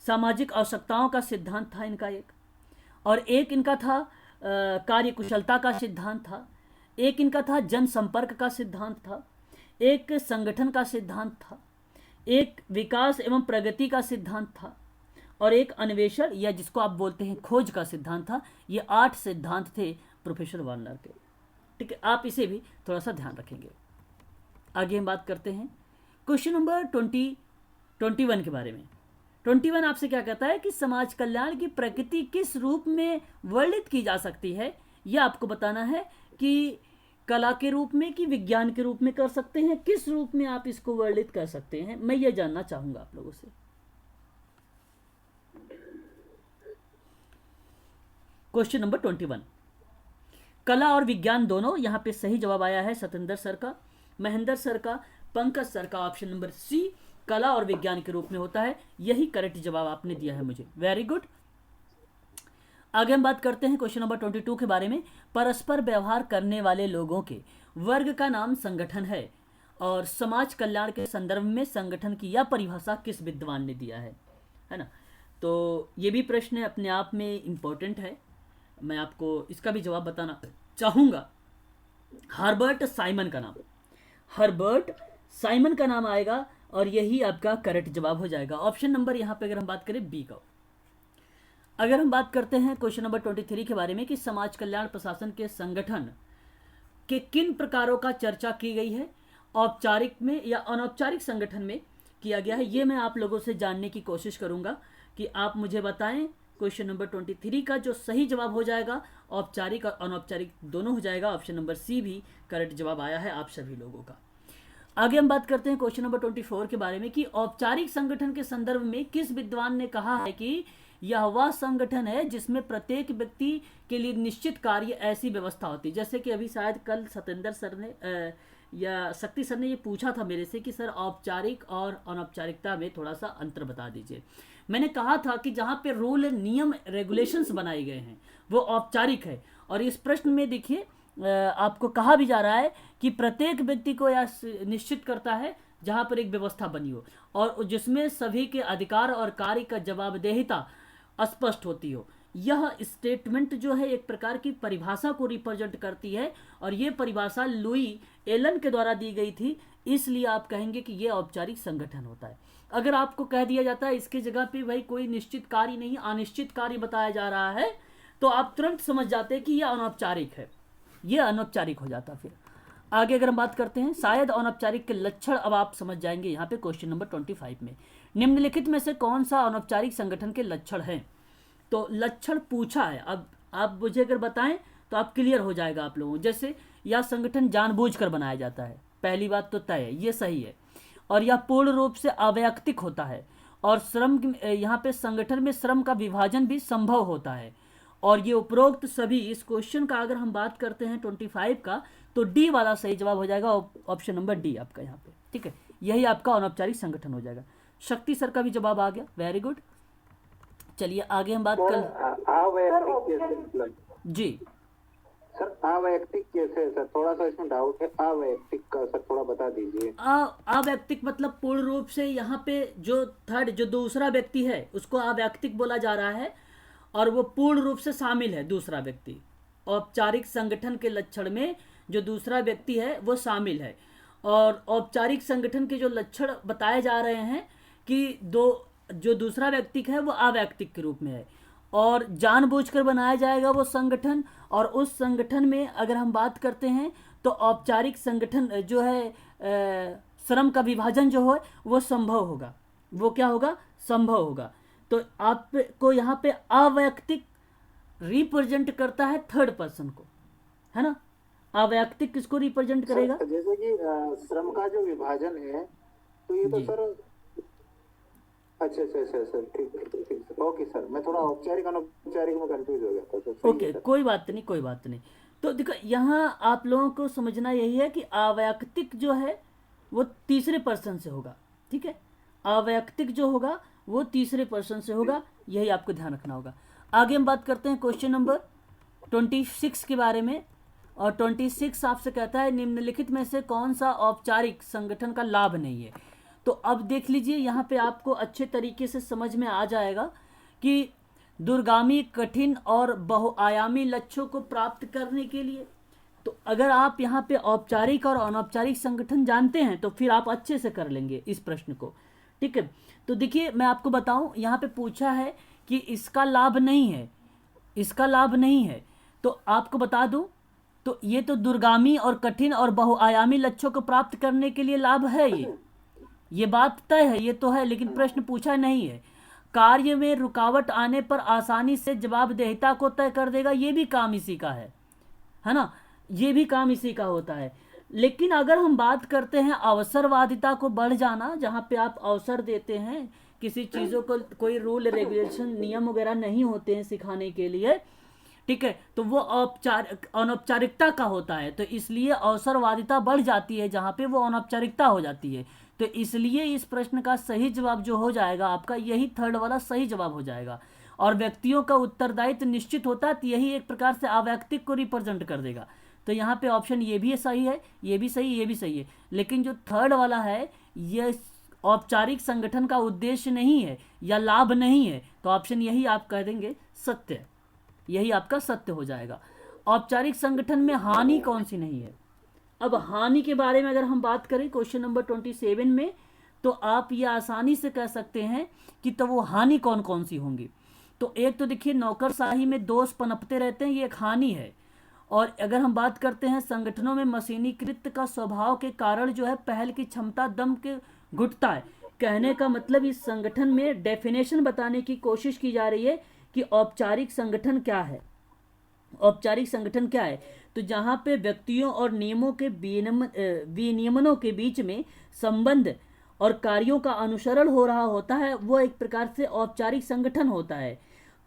सामाजिक आवश्यकताओं का सिद्धांत था इनका एक, और एक इनका था कार्यकुशलता का सिद्धांत था, एक इनका था जनसंपर्क का सिद्धांत था, एक संगठन का सिद्धांत था, एक विकास एवं प्रगति का सिद्धांत था, और एक अन्वेषण या जिसको आप बोलते हैं खोज का सिद्धांत था। ये 8 सिद्धांत थे प्रोफेसर वार्नर के, ठीक है, आप इसे भी थोड़ा सा ध्यान रखेंगे। आगे हम बात करते हैं क्वेश्चन नंबर 21 के बारे में। 21 आपसे क्या कहता है कि समाज कल्याण की प्रकृति किस रूप में वर्णित की जा सकती है, यह आपको बताना है कि कला के रूप में कि विज्ञान के रूप में कर सकते हैं, किस रूप में आप इसको वर्णित कर सकते हैं, मैं ये जानना चाहूंगा आप लोगों से। क्वेश्चन नंबर 21, कला और विज्ञान दोनों, यहां पे सही जवाब आया है सतेंद्र सर का, महेंद्र सर का, पंकज सर का, ऑप्शन नंबर सी कला और विज्ञान के रूप में होता है, यही करेक्ट जवाब आपने दिया है मुझे, वेरी गुड। आगे हम बात करते हैं क्वेश्चन नंबर 22 के बारे में। परस्पर व्यवहार करने वाले लोगों के वर्ग का नाम संगठन है, और समाज कल्याण के संदर्भ में संगठन की यह परिभाषा किस विद्वान ने दिया है ना। तो ये भी प्रश्न अपने आप में इम्पोर्टेंट है, मैं आपको इसका भी जवाब बताना चाहूँगा। हर्बर्ट साइमन का नाम, हर्बर्ट साइमन का नाम आएगा, और यही आपका करेक्ट जवाब हो जाएगा। ऑप्शन नंबर यहाँ पे अगर हम बात करें बी का। अगर हम बात करते हैं क्वेश्चन नंबर 23 के बारे में कि समाज कल्याण प्रशासन के संगठन के किन प्रकारों का चर्चा की गई है, औपचारिक में या अनौपचारिक संगठन में किया गया है, ये मैं आप लोगों से जानने की कोशिश करूंगा कि आप मुझे बताएं। क्वेश्चन नंबर 23 का जो सही जवाब हो जाएगा, औपचारिक और अनौपचारिक दोनों हो जाएगा। ऑप्शन नंबर सी भी करेक्ट जवाब आया है आप सभी लोगों का। आगे हम बात करते हैं क्वेश्चन नंबर 24 के बारे में कि औपचारिक संगठन के संदर्भ में किस विद्वान ने कहा है कि यह वह संगठन है जिसमें प्रत्येक व्यक्ति के लिए निश्चित कार्य ऐसी व्यवस्था होती है। जैसे कि अभी शायद कल सतेंद्र सर ने या शक्ति सर ने ये पूछा था मेरे से कि सर औपचारिक और अनौपचारिकता में थोड़ा सा अंतर बता दीजिए। मैंने कहा था कि जहाँ पे रूल नियम रेगुलेशंस बनाए गए हैं वो औपचारिक है, और इस प्रश्न में देखिए आपको कहा भी जा रहा है कि प्रत्येक व्यक्ति को यह निश्चित करता है जहाँ पर एक व्यवस्था बनी हो और जिसमें सभी के अधिकार और कार्य का जवाबदेहिता स्पष्ट होती हो। यह स्टेटमेंट जो है एक प्रकार की परिभाषा को रिप्रेजेंट करती है, और ये परिभाषा लुई एलन के द्वारा दी गई थी, इसलिए आप कहेंगे कि ये औपचारिक संगठन होता है। अगर आपको कह दिया जाता है इसके जगह पे भाई कोई निश्चित कार्य नहीं अनिश्चित कार्य बताया जा रहा है, तो आप तुरंत समझ जाते हैं कि यह अनौपचारिक है, यह अनौपचारिक हो जाता। फिर आगे अगर हम बात करते हैं शायद अनौपचारिक के लक्षण, अब आप समझ जाएंगे यहाँ पे क्वेश्चन नंबर 25 में निम्नलिखित में से कौन सा अनौपचारिक संगठन के लक्षण हैं। तो लक्षण पूछा है, अब आप मुझे अगर बताएं तो आप क्लियर हो जाएगा आप लोगों। जैसे यह संगठन जानबूझकर बनाया जाता है, पहली बात तो तय है, ये सही है, और यह पूर्ण रूप से अवैयक्तिक होता है, और यहाँ पे संगठन में श्रम का विभाजन भी संभव होता है। और ये उपरोक्त सभी, इस क्वेश्चन का अगर हम बात करते हैं 25 का, तो डी वाला सही जवाब हो जाएगा, ऑप्शन नंबर डी आपका यहाँ पे। ठीक है, यही आपका अनौपचारिक संगठन हो जाएगा। शक्ति सर का भी जवाब आ गया, वेरी गुड। चलिए आगे हम बात कर जी सर। अवैयक्तिक कैसे है सर? थोड़ा सा इसमें डाउट है, अवैयक्तिक का सर थोड़ा बता दीजिए। अवैयक्तिक मतलब पूर्ण रूप से यहाँ पे जो दूसरा व्यक्ति है उसको अवैयक्तिक बोला जा रहा है, और वो पूर्ण रूप से शामिल है दूसरा व्यक्ति। औपचारिक संगठन के लक्षण में जो दूसरा व्यक्ति है वो शामिल है। और औपचारिक संगठन के जो लक्षण बताए जा रहे हैं कि जो दूसरा व्यक्ति है वो अवैयक्तिक के रूप में है, और जानबूझकर बनाया जाएगा वो संगठन। और उस संगठन में अगर हम बात करते हैं तो औपचारिक संगठन जो है श्रम का विभाजन जो है वो संभव होगा। वो क्या होगा? संभव होगा। तो आपको यहाँ पे अवैयक्तिक रिप्रेजेंट करता है थर्ड पर्सन को, है ना। अवैयक्तिक किसको रिप्रेजेंट करेगा? जैसे कि श्रम का जो विभाजन है, तो ये तो सर अच्छा सर, ठीक ओके सर। मैं थोड़ा औपचारिक अनौपचारिक में कंफ्यूज हो गया था सर। ओके, कोई बात नहीं। तो देखो यहाँ आप लोगों को समझना यही है कि अवैयक्तिक जो है वो तीसरे पर्सन से होगा। ठीक है, अवैयक्तिक जो होगा वो तीसरे पर्सन से होगा, यही आपको ध्यान रखना होगा। आगे हम बात करते हैं क्वेश्चन नंबर 26 के बारे में। और 26 आपसे कहता है निम्नलिखित में से कौन सा औपचारिक संगठन का लाभ नहीं है। तो अब देख लीजिए, यहाँ पे आपको अच्छे तरीके से समझ में आ जाएगा कि दूरगामी, कठिन और बहुआयामी लक्ष्यों को प्राप्त करने के लिए, तो अगर आप यहाँ पे औपचारिक और अनौपचारिक संगठन जानते हैं तो फिर आप अच्छे से कर लेंगे इस प्रश्न को। ठीक है, तो देखिए मैं आपको बताऊं, यहाँ पे पूछा है कि इसका लाभ नहीं है, तो आपको बता दूं, तो ये तो दूरगामी और कठिन और बहुआयामी लक्ष्यों को प्राप्त करने के लिए लाभ है। ये बात तय है, ये तो है, लेकिन प्रश्न पूछा नहीं है। कार्य में रुकावट आने पर आसानी से जवाबदेहिता को तय कर देगा, ये भी काम इसी का है ना, ये भी काम इसी का होता है। लेकिन अगर हम बात करते हैं अवसरवादिता को बढ़ जाना, जहाँ पे आप अवसर देते हैं किसी चीज़ों को, कोई रूल रेगुलेशन नियम वगैरह नहीं होते हैं सिखाने के लिए, ठीक है, तो वो अनौपचारिकता का होता है, तो इसलिए अवसरवादिता बढ़ जाती है जहाँ पे वो अनौपचारिकता हो जाती है। तो इसलिए इस प्रश्न का सही जवाब जो हो जाएगा आपका, यही थर्ड वाला सही जवाब हो जाएगा। और व्यक्तियों का उत्तरदायित्व निश्चित होता है, तो यही एक प्रकार से अवैयक्तिक को रिप्रेजेंट कर देगा। तो यहाँ पे ऑप्शन ये भी सही है, ये भी सही, ये भी सही है। लेकिन जो थर्ड वाला है, ये औपचारिक संगठन का उद्देश्य नहीं है या लाभ नहीं है, तो ऑप्शन यही आप कह देंगे सत्य, यही आपका सत्य हो जाएगा। औपचारिक संगठन में हानि कौन सी नहीं है। अब हानि के बारे में अगर हम बात करें क्वेश्चन नंबर 27 में, तो आप ये आसानी से कह सकते हैं कि तो वो हानि कौन कौन सी होंगी। तो एक तो देखिए, नौकरशाही में दोष पनपते रहते हैं, ये एक हानि है। और अगर हम बात करते हैं संगठनों में मशीनीकृत का स्वभाव के कारण जो है पहल की क्षमता दम के घुटता है। कहने का मतलब इस संगठन में डेफिनेशन बताने की कोशिश की जा रही है कि औपचारिक संगठन क्या है। औपचारिक संगठन क्या है? तो जहाँ पे व्यक्तियों और नियमों के विनियमनों के बीच में संबंध और कार्यों का अनुसरण हो रहा होता है, वो एक प्रकार से औपचारिक संगठन होता है,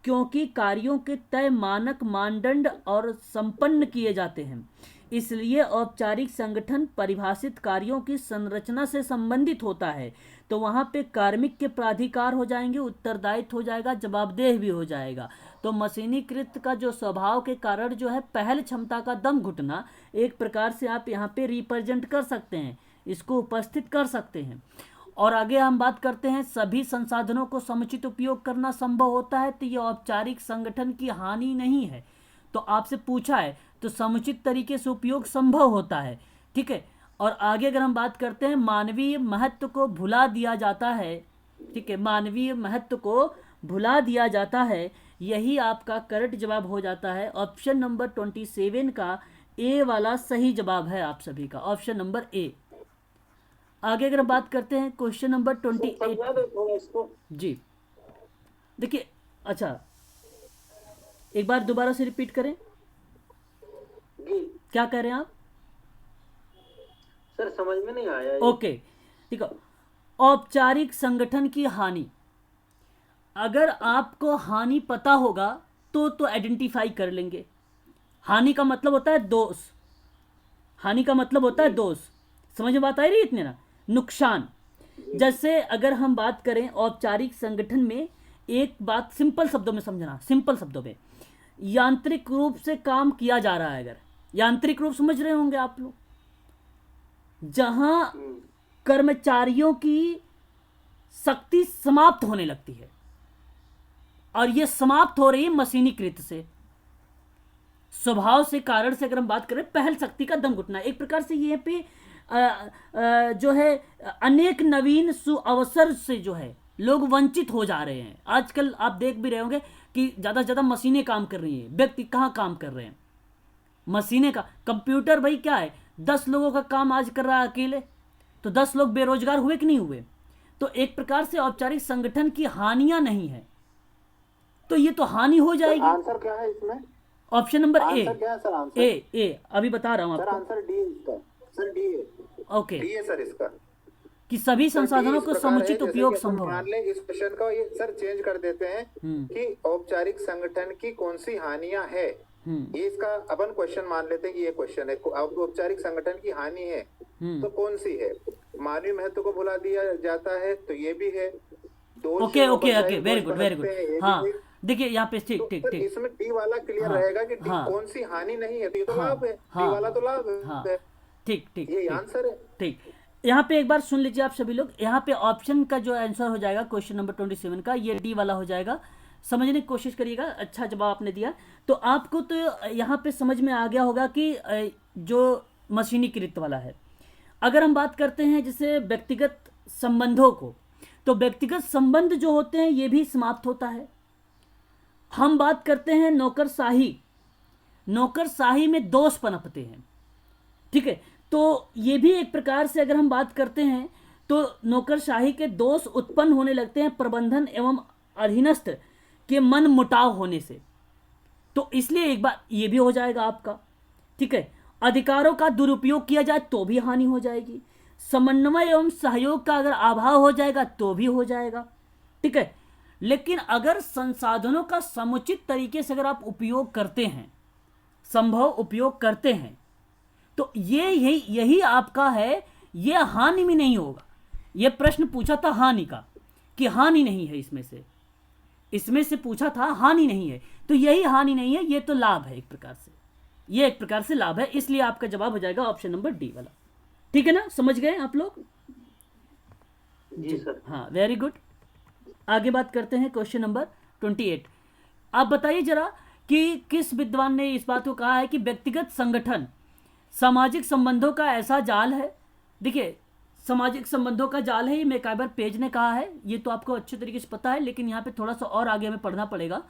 क्योंकि कार्यों के तय मानक, मानदंड और संपन्न किए जाते हैं। इसलिए औपचारिक संगठन परिभाषित कार्यों की संरचना से संबंधित होता है। तो वहाँ पे कार्मिक के प्राधिकार हो जाएंगे, उत्तरदायित्व हो जाएगा, जवाबदेह भी हो जाएगा। तो मशीनीकृत का जो स्वभाव के कारण जो है पहल क्षमता का दम घुटना, एक प्रकार से आप यहाँ पे रिप्रेजेंट कर सकते हैं, इसको उपस्थित कर सकते हैं। और आगे हम बात करते हैं, सभी संसाधनों को समुचित उपयोग करना संभव होता है, तो ये औपचारिक संगठन की हानि नहीं है। तो आपसे पूछा है तो समुचित तरीके से उपयोग संभव होता है, ठीक है। और आगे अगर हम बात करते हैं, मानवीय महत्व को भुला दिया जाता है, ठीक है, मानवीय महत्व को भुला दिया जाता है, यही आपका करेक्ट जवाब हो जाता है। ऑप्शन नंबर 27 का ए वाला सही जवाब है आप सभी का, ऑप्शन नंबर ए। आगे अगर हम बात करते हैं क्वेश्चन नंबर 28 जी, देखिए, अच्छा एक बार दोबारा से रिपीट करें जी। क्या कह रहे हैं आप? सर समझ में नहीं आया। ओके, ठीक है। औपचारिक संगठन की हानि, अगर आपको हानि पता होगा तो आइडेंटिफाई कर लेंगे। हानि का मतलब होता है दोष, हानि का मतलब होता है दोष। समझ में बात आई रही है इतने ना? नुकसान। जैसे अगर हम बात करें औपचारिक संगठन में, एक बात सिंपल शब्दों में समझना, सिंपल शब्दों में, यांत्रिक रूप से काम किया जा रहा है, अगर यांत्रिक रूप समझ रहे होंगे आप लोग, जहां कर्मचारियों की शक्ति समाप्त होने लगती है, और यह समाप्त हो रही है मशीनीकृत से, स्वभाव से, कारण से। अगर हम बात करें पहल शक्ति का दम घुटना, एक प्रकार से ये पे जो है अनेक नवीन सुअवसर से जो है लोग वंचित हो जा रहे हैं। आजकल आप देख भी रहे होंगे कि ज़्यादा से ज़्यादा मशीनें काम कर रही हैं, व्यक्ति कहाँ काम कर रहे हैं? मशीनें का, कंप्यूटर भाई क्या है, 10 लोगों का काम आज कर रहा है अकेले, तो 10 लोग बेरोजगार हुए कि नहीं हुए? तो एक प्रकार से औपचारिक संगठन की हानियां नहीं है, तो ये तो हानि हो जाएगी। आंसर क्या है इसमें? Option number A. आंसर क्या है सर? आंसर ए अभी बता रहा हूं सर, आपको। आंसर डी है इसका। सर डी है, ओके, डी है सर इसका। कि सभी संसाधनों को समुचित उपयोग संभव मान ले इस क्वेश्चन को ये सर चेंज कर देते हैं कि औपचारिक संगठन की कौन सी हानियां है, ये इसका अपन क्वेश्चन मान लेते हैं कि ये क्वेश्चन है, औपचारिक संगठन की हानि है तो कौन सी है? मानवीय महत्व को भुला दिया जाता है तो ये भी है। Okay okay okay, very good very good. हाँ देखिए यहाँ पे ठीक ठीक ठीक, इसमें डी वाला क्लियर रहेगा कि डी कौन सी हानि नहीं है, तो ये तो लाभ है, डी वाला तो लाभ है। ठीक ठीक, ये आंसर है। ठीक, यहाँ पे एक बार सुन लीजिए आप सभी लोग, यहाँ पे ऑप्शन का जो आंसर हो जाएगा क्वेश्चन नंबर 27 का, ये डी वाला हो जाएगा। समझने की कोशिश करिएगा, अच्छा जवाब आपने दिया। तो आपको तो यहाँ पे समझ में आ गया होगा कि जो मशीनीकृत वाला है। अगर हम बात करते हैं जैसे व्यक्तिगत संबंधों को, तो व्यक्तिगत संबंध जो होते हैं ये भी समाप्त होता है। हम बात करते हैं नौकरशाही, नौकरशाही में दोष पनपते हैं, ठीक है, तो ये भी एक प्रकार से अगर हम बात करते हैं तो नौकरशाही के दोष उत्पन्न होने लगते हैं प्रबंधन एवं अधीनस्थ के मन मुटाव होने से, तो इसलिए एक बार ये भी हो जाएगा आपका, ठीक है। अधिकारों का दुरुपयोग किया जाए तो भी हानि हो जाएगी, समन्वय एवं सहयोग का अगर अभाव हो जाएगा तो भी हो जाएगा, ठीक है। लेकिन अगर संसाधनों का समुचित तरीके से अगर आप उपयोग करते हैं, संभव उपयोग करते हैं, तो यही आपका है, ये हानि में नहीं होगा। ये प्रश्न पूछा था हानि का कि हानि नहीं है, इसमें से पूछा था हानि नहीं है, तो यही हानि नहीं है, ये तो लाभ है एक प्रकार से, ये एक प्रकार से लाभ है, इसलिए आपका जवाब हो जाएगा ऑप्शन नंबर डी वाला। ठीक है ना, समझ गए आप लोग? जी सर। हाँ, वेरी गुड। आगे बात करते हैं क्वेश्चन नंबर 28। आप बताइए जरा कि किस विद्वान ने इस बात को कहा है कि व्यक्तिगत संगठन सामाजिक संबंधों का ऐसा जाल है। देखिए, सामाजिक संबंधों का जाल है, ये मैकाइबर पेज ने कहा है, ये तो आपको अच्छे तरीके से पता है, लेकिन यहाँ पे थोड़ा सा और आगे हमें पढ़ना पड़ेगा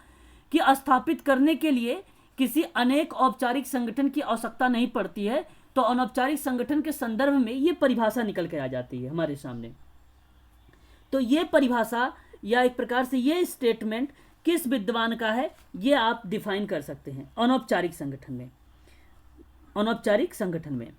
कि स्थापित करने के लिए किसी अनेक औपचारिक संगठन की आवश्यकता नहीं पड़ती है। तो अनौपचारिक संगठन के संदर्भ में ये परिभाषा निकल के आ जाती है हमारे सामने। तो ये परिभाषा या एक प्रकार से ये स्टेटमेंट किस विद्वान का है, ये आप डिफाइन कर सकते हैं अनौपचारिक संगठन में। अनौपचारिक संगठन में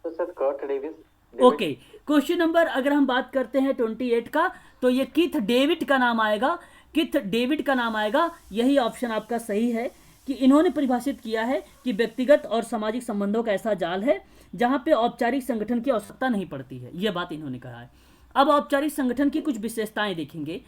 तो Sir Kurt Davis. Okay, question number अगर हम बात करते हैं 28 का, तो ये किथ डेविड का नाम आएगा, किथ डेविड का नाम आएगा। यही ऑप्शन आपका सही है कि इन्होंने परिभाषित किया है कि व्यक्तिगत और सामाजिक संबंधों का ऐसा जाल है जहां पे औपचारिक संगठन की आवश्यकता नहीं पड़ती है, यह बात इन्होंने कहा है। अब औपचारिक संगठन की कुछ विशेषताएं देखेंगे,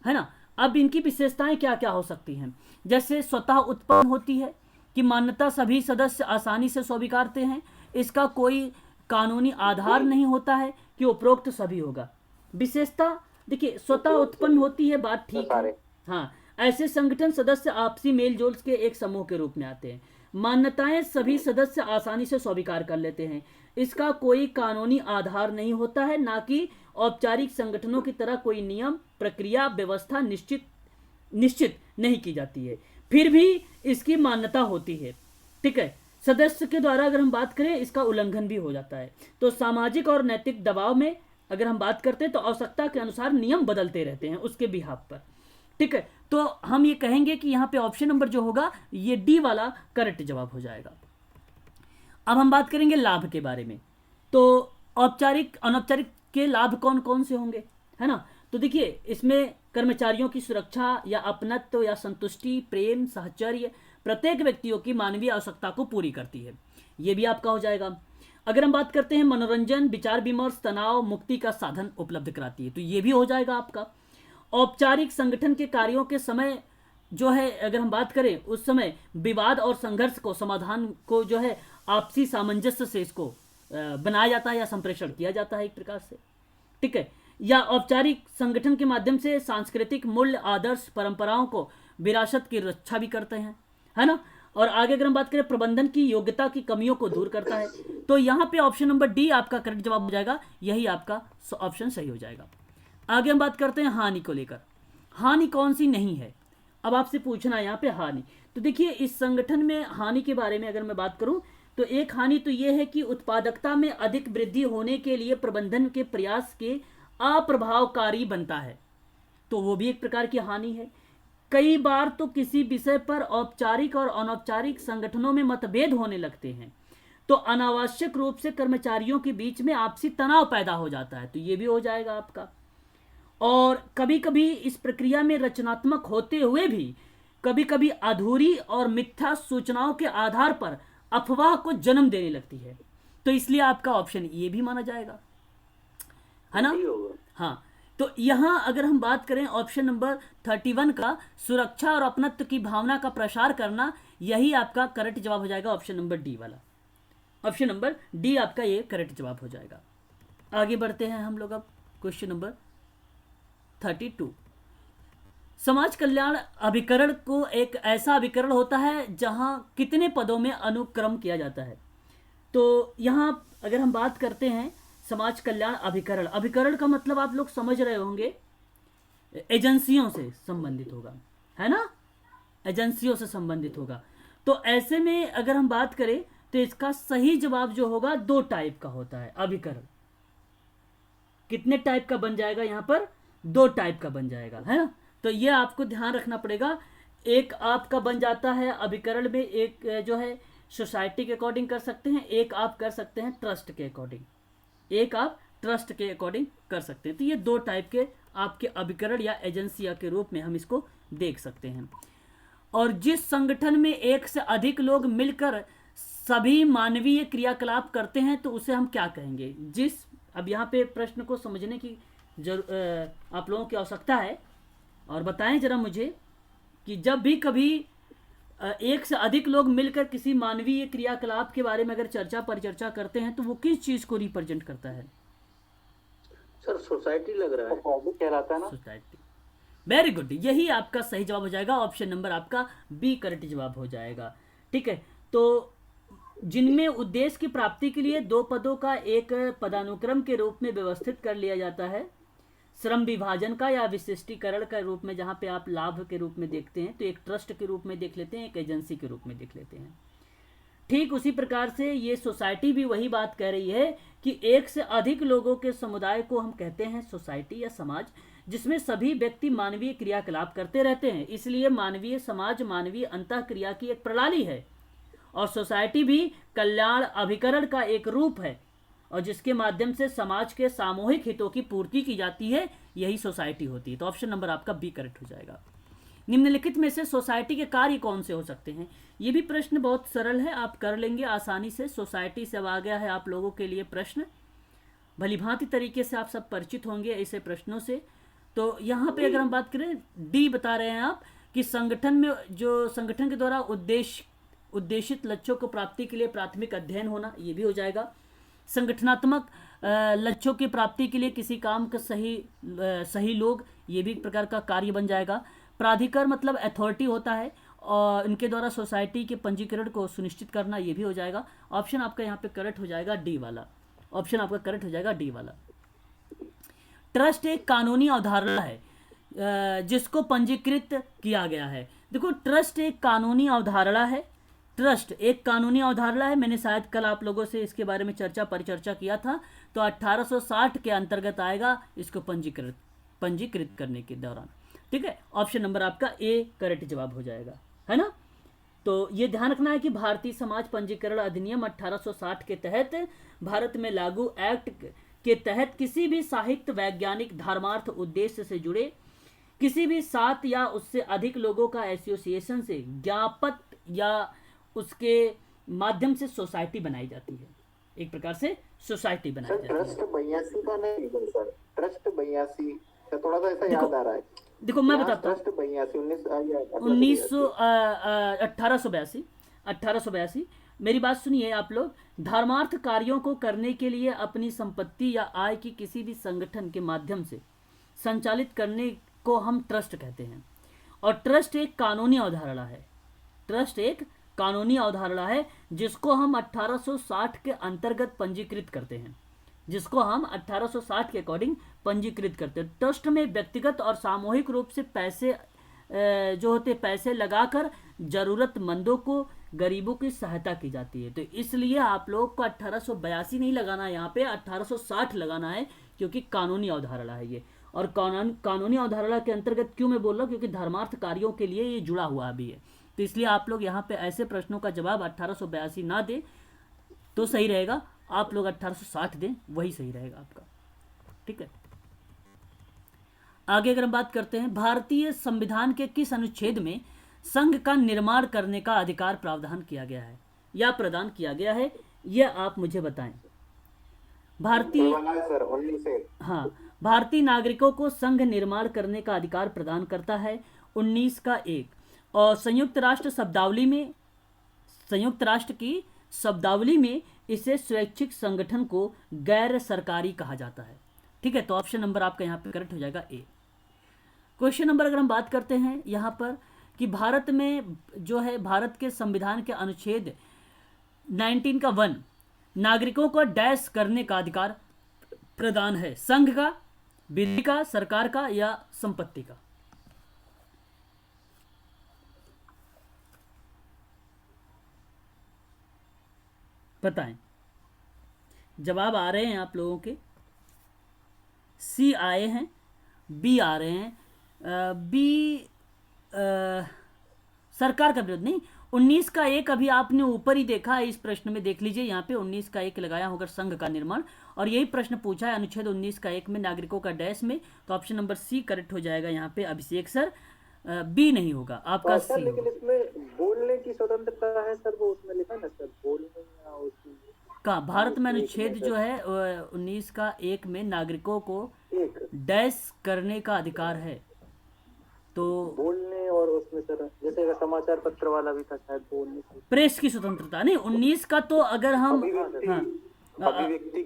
है ना। अब इनकी विशेषताएं क्या क्या हो सकती हैं, जैसे स्वतः उत्पन्न होती है कि मान्यता सभी सदस्य आसानी से स्वीकारते हैं, इसका कोई कानूनी आधार नहीं होता है कि उपरोक्त सभी होगा। विशेषता देखिए, स्वतः उत्पन्न होती है, बात ठीक है। हाँ, ऐसे संगठन सदस्य आपसी मेल जोल के एक समूह के रूप में आते हैं। मान्यताएं सभी सदस्य आसानी से स्वीकार कर लेते हैं, इसका कोई कानूनी आधार नहीं होता है, ना कि औपचारिक संगठनों की तरह कोई नियम प्रक्रिया व्यवस्था निश्चित नहीं की जाती है, फिर भी इसकी मान्यता होती है, ठीक है। सदस्य के द्वारा अगर हम बात करें इसका उल्लंघन भी हो जाता है। तो सामाजिक और नैतिक दबाव में अगर हम बात करते हैं तो आवश्यकता के अनुसार नियम बदलते रहते हैं उसके बिहाफ पर, ठीक है। तो हम ये कहेंगे कि यहाँ पे ऑप्शन नंबर जो होगा ये डी वाला करेक्ट जवाब हो जाएगा। अब हम बात करेंगे लाभ के बारे में तो औपचारिक अनौपचारिक के लाभ कौन कौन से होंगे, है ना। तो देखिए इसमें कर्मचारियों की सुरक्षा या अपनत्व या संतुष्टि, प्रेम, साहचर्य प्रत्येक व्यक्तियों की मानवीय आवश्यकता को पूरी करती है, ये भी आपका हो जाएगा। अगर हम बात करते हैं मनोरंजन, विचार विमर्श, तनाव मुक्ति का साधन उपलब्ध कराती है, तो ये भी हो जाएगा आपका। औपचारिक संगठन के कार्यों के समय जो है अगर हम बात करें उस समय विवाद और संघर्ष को समाधान को जो है आपसी सामंजस्य से इसको बनाया जाता है या संप्रेषण किया जाता है एक प्रकार से, ठीक है। या औपचारिक संगठन के माध्यम से सांस्कृतिक मूल्य, आदर्श, परंपराओं को विरासत की रक्षा भी करते हैं, है ना। और आगे अगर हम बात करें प्रबंधन की योग्यता की कमियों को दूर करता है, तो यहाँ पे ऑप्शन नंबर डी आपका करेक्ट जवाब हो जाएगा, यही आपका ऑप्शन सही हो जाएगा। आगे हम बात करते हैं हानि को लेकर। हानि कौन सी नहीं है, अब आपसे पूछना है यहाँ पे हानि। तो देखिए इस संगठन में हानि के बारे में अगर मैं बात करूं तो एक हानि तो यह है कि उत्पादकता में अधिक वृद्धि होने के लिए प्रबंधन के प्रयास के अप्रभावकारी बनता है, तो वो भी एक प्रकार की हानि है। कई बार तो किसी विषय पर औपचारिक और अनौपचारिक संगठनों में मतभेद होने लगते हैं, तो अनावश्यक रूप से कर्मचारियों के बीच में आपसी तनाव पैदा हो जाता है, तो ये भी हो जाएगा आपका। और कभी कभी इस प्रक्रिया में रचनात्मक होते हुए भी कभी कभी अधूरी और मिथ्या सूचनाओं के आधार पर अफवाह को जन्म देने लगती है, तो इसलिए आपका ऑप्शन ये भी माना जाएगा, है ना। हाँ, तो यहां अगर हम बात करें ऑप्शन नंबर 31 का सुरक्षा और अपनत्व की भावना का प्रसार करना, यही आपका करेक्ट जवाब हो जाएगा, ऑप्शन नंबर डी वाला। ऑप्शन नंबर डी आपका ये करेक्ट जवाब हो जाएगा। आगे बढ़ते हैं हम लोग अब क्वेश्चन नंबर 32। समाज कल्याण अभिकरण को एक ऐसा अभिकरण होता है जहां कितने पदों में अनुक्रम किया जाता है। तो यहां अगर हम बात करते हैं समाज कल्याण अभिकरण, अभिकरण का मतलब आप लोग समझ रहे होंगे एजेंसियों से संबंधित होगा, है ना, एजेंसियों से संबंधित होगा। तो ऐसे में अगर हम बात करें तो इसका सही जवाब जो होगा 2 टाइप का होता है अभिकरण। कितने टाइप का बन जाएगा यहाँ पर, 2 टाइप का बन जाएगा, है ना। तो ये आपको ध्यान रखना पड़ेगा। एक आपका बन जाता है अभिकरण में, एक जो है सोसाइटी के अकॉर्डिंग कर सकते हैं, एक आप कर सकते हैं ट्रस्ट के अकॉर्डिंग, एक आप ट्रस्ट के अकॉर्डिंग कर सकते हैं। तो ये 2 टाइप के आपके अभिकरण या एजेंसिया के रूप में हम इसको देख सकते हैं। और जिस संगठन में एक से अधिक लोग मिलकर सभी मानवीय क्रियाकलाप करते हैं तो उसे हम क्या कहेंगे। जिस, अब यहाँ पे प्रश्न को समझने की आप लोगों की आवश्यकता है, और बताएं जरा मुझे कि जब भी कभी एक से अधिक लोग मिलकर किसी मानवीय क्रियाकलाप के बारे में अगर चर्चा परिचर्चा करते हैं तो वो किस चीज को रिप्रेजेंट करता है। सर सोसाइटी लग रहा है, कहलाता है ना, सोसाइटी। वेरी गुड, यही आपका सही जवाब हो जाएगा, ऑप्शन नंबर आपका बी करेक्ट जवाब हो जाएगा, ठीक है। तो जिनमें उद्देश्य की प्राप्ति के लिए 2 पदों का एक पदानुक्रम के रूप में व्यवस्थित कर लिया जाता है, श्रम विभाजन का या विशिष्टीकरण का रूप में, जहां पे आप लाभ के रूप में देखते हैं तो एक ट्रस्ट के रूप में देख लेते हैं, एक एजेंसी के रूप में देख लेते हैं। ठीक उसी प्रकार से ये सोसाइटी भी वही बात कह रही है कि एक से अधिक लोगों के समुदाय को हम कहते हैं सोसाइटी या समाज, जिसमें सभी व्यक्ति मानवीय क्रियाकलाप करते रहते हैं। इसलिए मानवीय समाज मानवीय अंतःक्रिया की एक प्रणाली है और सोसाइटी भी कल्याण अभिकरण का एक रूप है, और जिसके माध्यम से समाज के सामूहिक हितों की पूर्ति की जाती है, यही सोसाइटी होती है। तो ऑप्शन नंबर आपका बी करेक्ट हो जाएगा। निम्नलिखित में से सोसाइटी के कार्य कौन से हो सकते हैं। ये भी प्रश्न बहुत सरल है, आप कर लेंगे आसानी से। सोसाइटी से अब आ गया है आप लोगों के लिए प्रश्न, भलीभांति तरीके से आप सब परिचित होंगे ऐसे प्रश्नों से। तो यहाँ पे अगर हम बात करें, डी बता रहे हैं आप कि संगठन में जो संगठन के द्वारा उद्देशित लक्ष्यों को प्राप्ति के लिए प्राथमिक अध्ययन होना, ये भी हो जाएगा। संगठनात्मक लक्ष्यों की प्राप्ति के लिए किसी काम का सही लोग, ये भी एक प्रकार का कार्य बन जाएगा। प्राधिकार मतलब अथॉरिटी होता है, और इनके द्वारा सोसाइटी के पंजीकरण को सुनिश्चित करना, ये भी हो जाएगा। ऑप्शन आपका यहाँ पे करेक्ट हो जाएगा डी वाला, ऑप्शन आपका करेक्ट हो जाएगा डी वाला। ट्रस्ट एक कानूनी अवधारणा है जिसको पंजीकृत किया गया है। देखो ट्रस्ट एक कानूनी अवधारणा है, ट्रस्ट एक कानूनी अवधारणा है। मैंने शायद कल आप लोगों से इसके बारे में परिचर्चा किया था। तो 1860 के अंतर्गत आएगा इसको पंजीकृत करने के दौरान, ठीक है। ऑप्शन नंबर आपका ए करेक्ट जवाब हो जाएगा, है ना। तो ये ध्यान रखना है कि भारतीय समाज पंजीकरण अधिनियम 1860 के तहत भारत में लागू एक्ट के तहत किसी भी साहित्य, वैज्ञानिक, धर्मार्थ उद्देश्य से जुड़े किसी भी 7 या उससे अधिक लोगों का एसोसिएशन से ज्ञापन या उसके माध्यम से सोसाइटी बनाई जाती है। एक प्रकार से सोसाइटी बनाई जाती है। ट्रस्ट 82 का नहीं सर, ट्रस्ट 82 का थोड़ा सा ऐसा याद आ रहा है। देखो मैं बताता हूँ, ट्रस्ट 82 1882 मेरी बात सुनिए आप लोग। धर्मार्थ कार्यों को करने के लिए अपनी संपत्ति या आय की किसी भी संगठन के माध्यम से संचालित करने को हम ट्रस्ट कहते हैं। और ट्रस्ट एक कानूनी अवधारणा है। ट्रस्ट एक कानूनी अवधारणा है जिसको हम 1860 के अंतर्गत पंजीकृत करते हैं, जिसको हम 1860 के अकॉर्डिंग पंजीकृत करते हैं। ट्रस्ट में व्यक्तिगत और सामूहिक रूप से पैसे जो होते पैसे लगाकर जरूरतमंदों को, गरीबों की सहायता की जाती है। तो इसलिए आप लोग को 1882 नहीं लगाना है, यहाँ पे 1860 लगाना है, क्योंकि कानूनी अवधारणा है ये। और कानूनी अवधारणा के अंतर्गत क्यों मैं बोल रहा हूँ, क्योंकि धर्मार्थ कार्यों के लिए ये जुड़ा हुआ भी है। तो इसलिए आप लोग यहाँ पे ऐसे प्रश्नों का जवाब 1882 ना दें तो सही रहेगा, आप लोग 1860 दें, वही सही रहेगा आपका। ठीक है, आगे अगर हम बात करते हैं, भारतीय संविधान के किस अनुच्छेद में संघ का निर्माण करने का अधिकार प्रावधान किया गया है या प्रदान किया गया है, यह आप मुझे बताएं। भारतीय नागरिकों को संघ निर्माण करने का अधिकार प्रदान करता है 19 का 1। और संयुक्त राष्ट्र की शब्दावली में इसे स्वैच्छिक संगठन को गैर सरकारी कहा जाता है। ठीक है, तो ऑप्शन नंबर आपका यहाँ पे करेक्ट हो जाएगा ए। क्वेश्चन नंबर अगर हम बात करते हैं यहाँ पर कि भारत में जो है, भारत के संविधान के अनुच्छेद 19 का 1 नागरिकों को डैश करने का अधिकार प्रदान है, संघ का, विधि का, सरकार का या संपत्ति का। बताएं, जवाब आ रहे हैं आप लोगों के। सी आए हैं, बी आ रहे हैं। बी सरकार का विरोध नहीं। 19 का 1 अभी आपने ऊपर ही देखा है, इस प्रश्न में देख लीजिए, यहाँ पे 19 का 1 लगाया होगा संघ का निर्माण, और यही प्रश्न पूछा है अनुच्छेद 19 का 1 में नागरिकों का डैश में, तो ऑप्शन नंबर सी करेक्ट हो जाएगा यहाँ पे अभिषेक सर। बी नहीं होगा आपका, सी होगा। लेकिन इसमें बोलने की स्वतंत्रता है सर, वो उसमें लिखा ना सर, बोलने या उसकी का भारत में अनुच्छेद जो है 19 का 1 में नागरिकों को डैश करने का अधिकार है, तो बोलने, और उसमें सर जैसे अगर समाचार पत्र वाला भी था शायद, बोलने की, प्रेस की स्वतंत्रता नहीं। 19 का तो अगर हम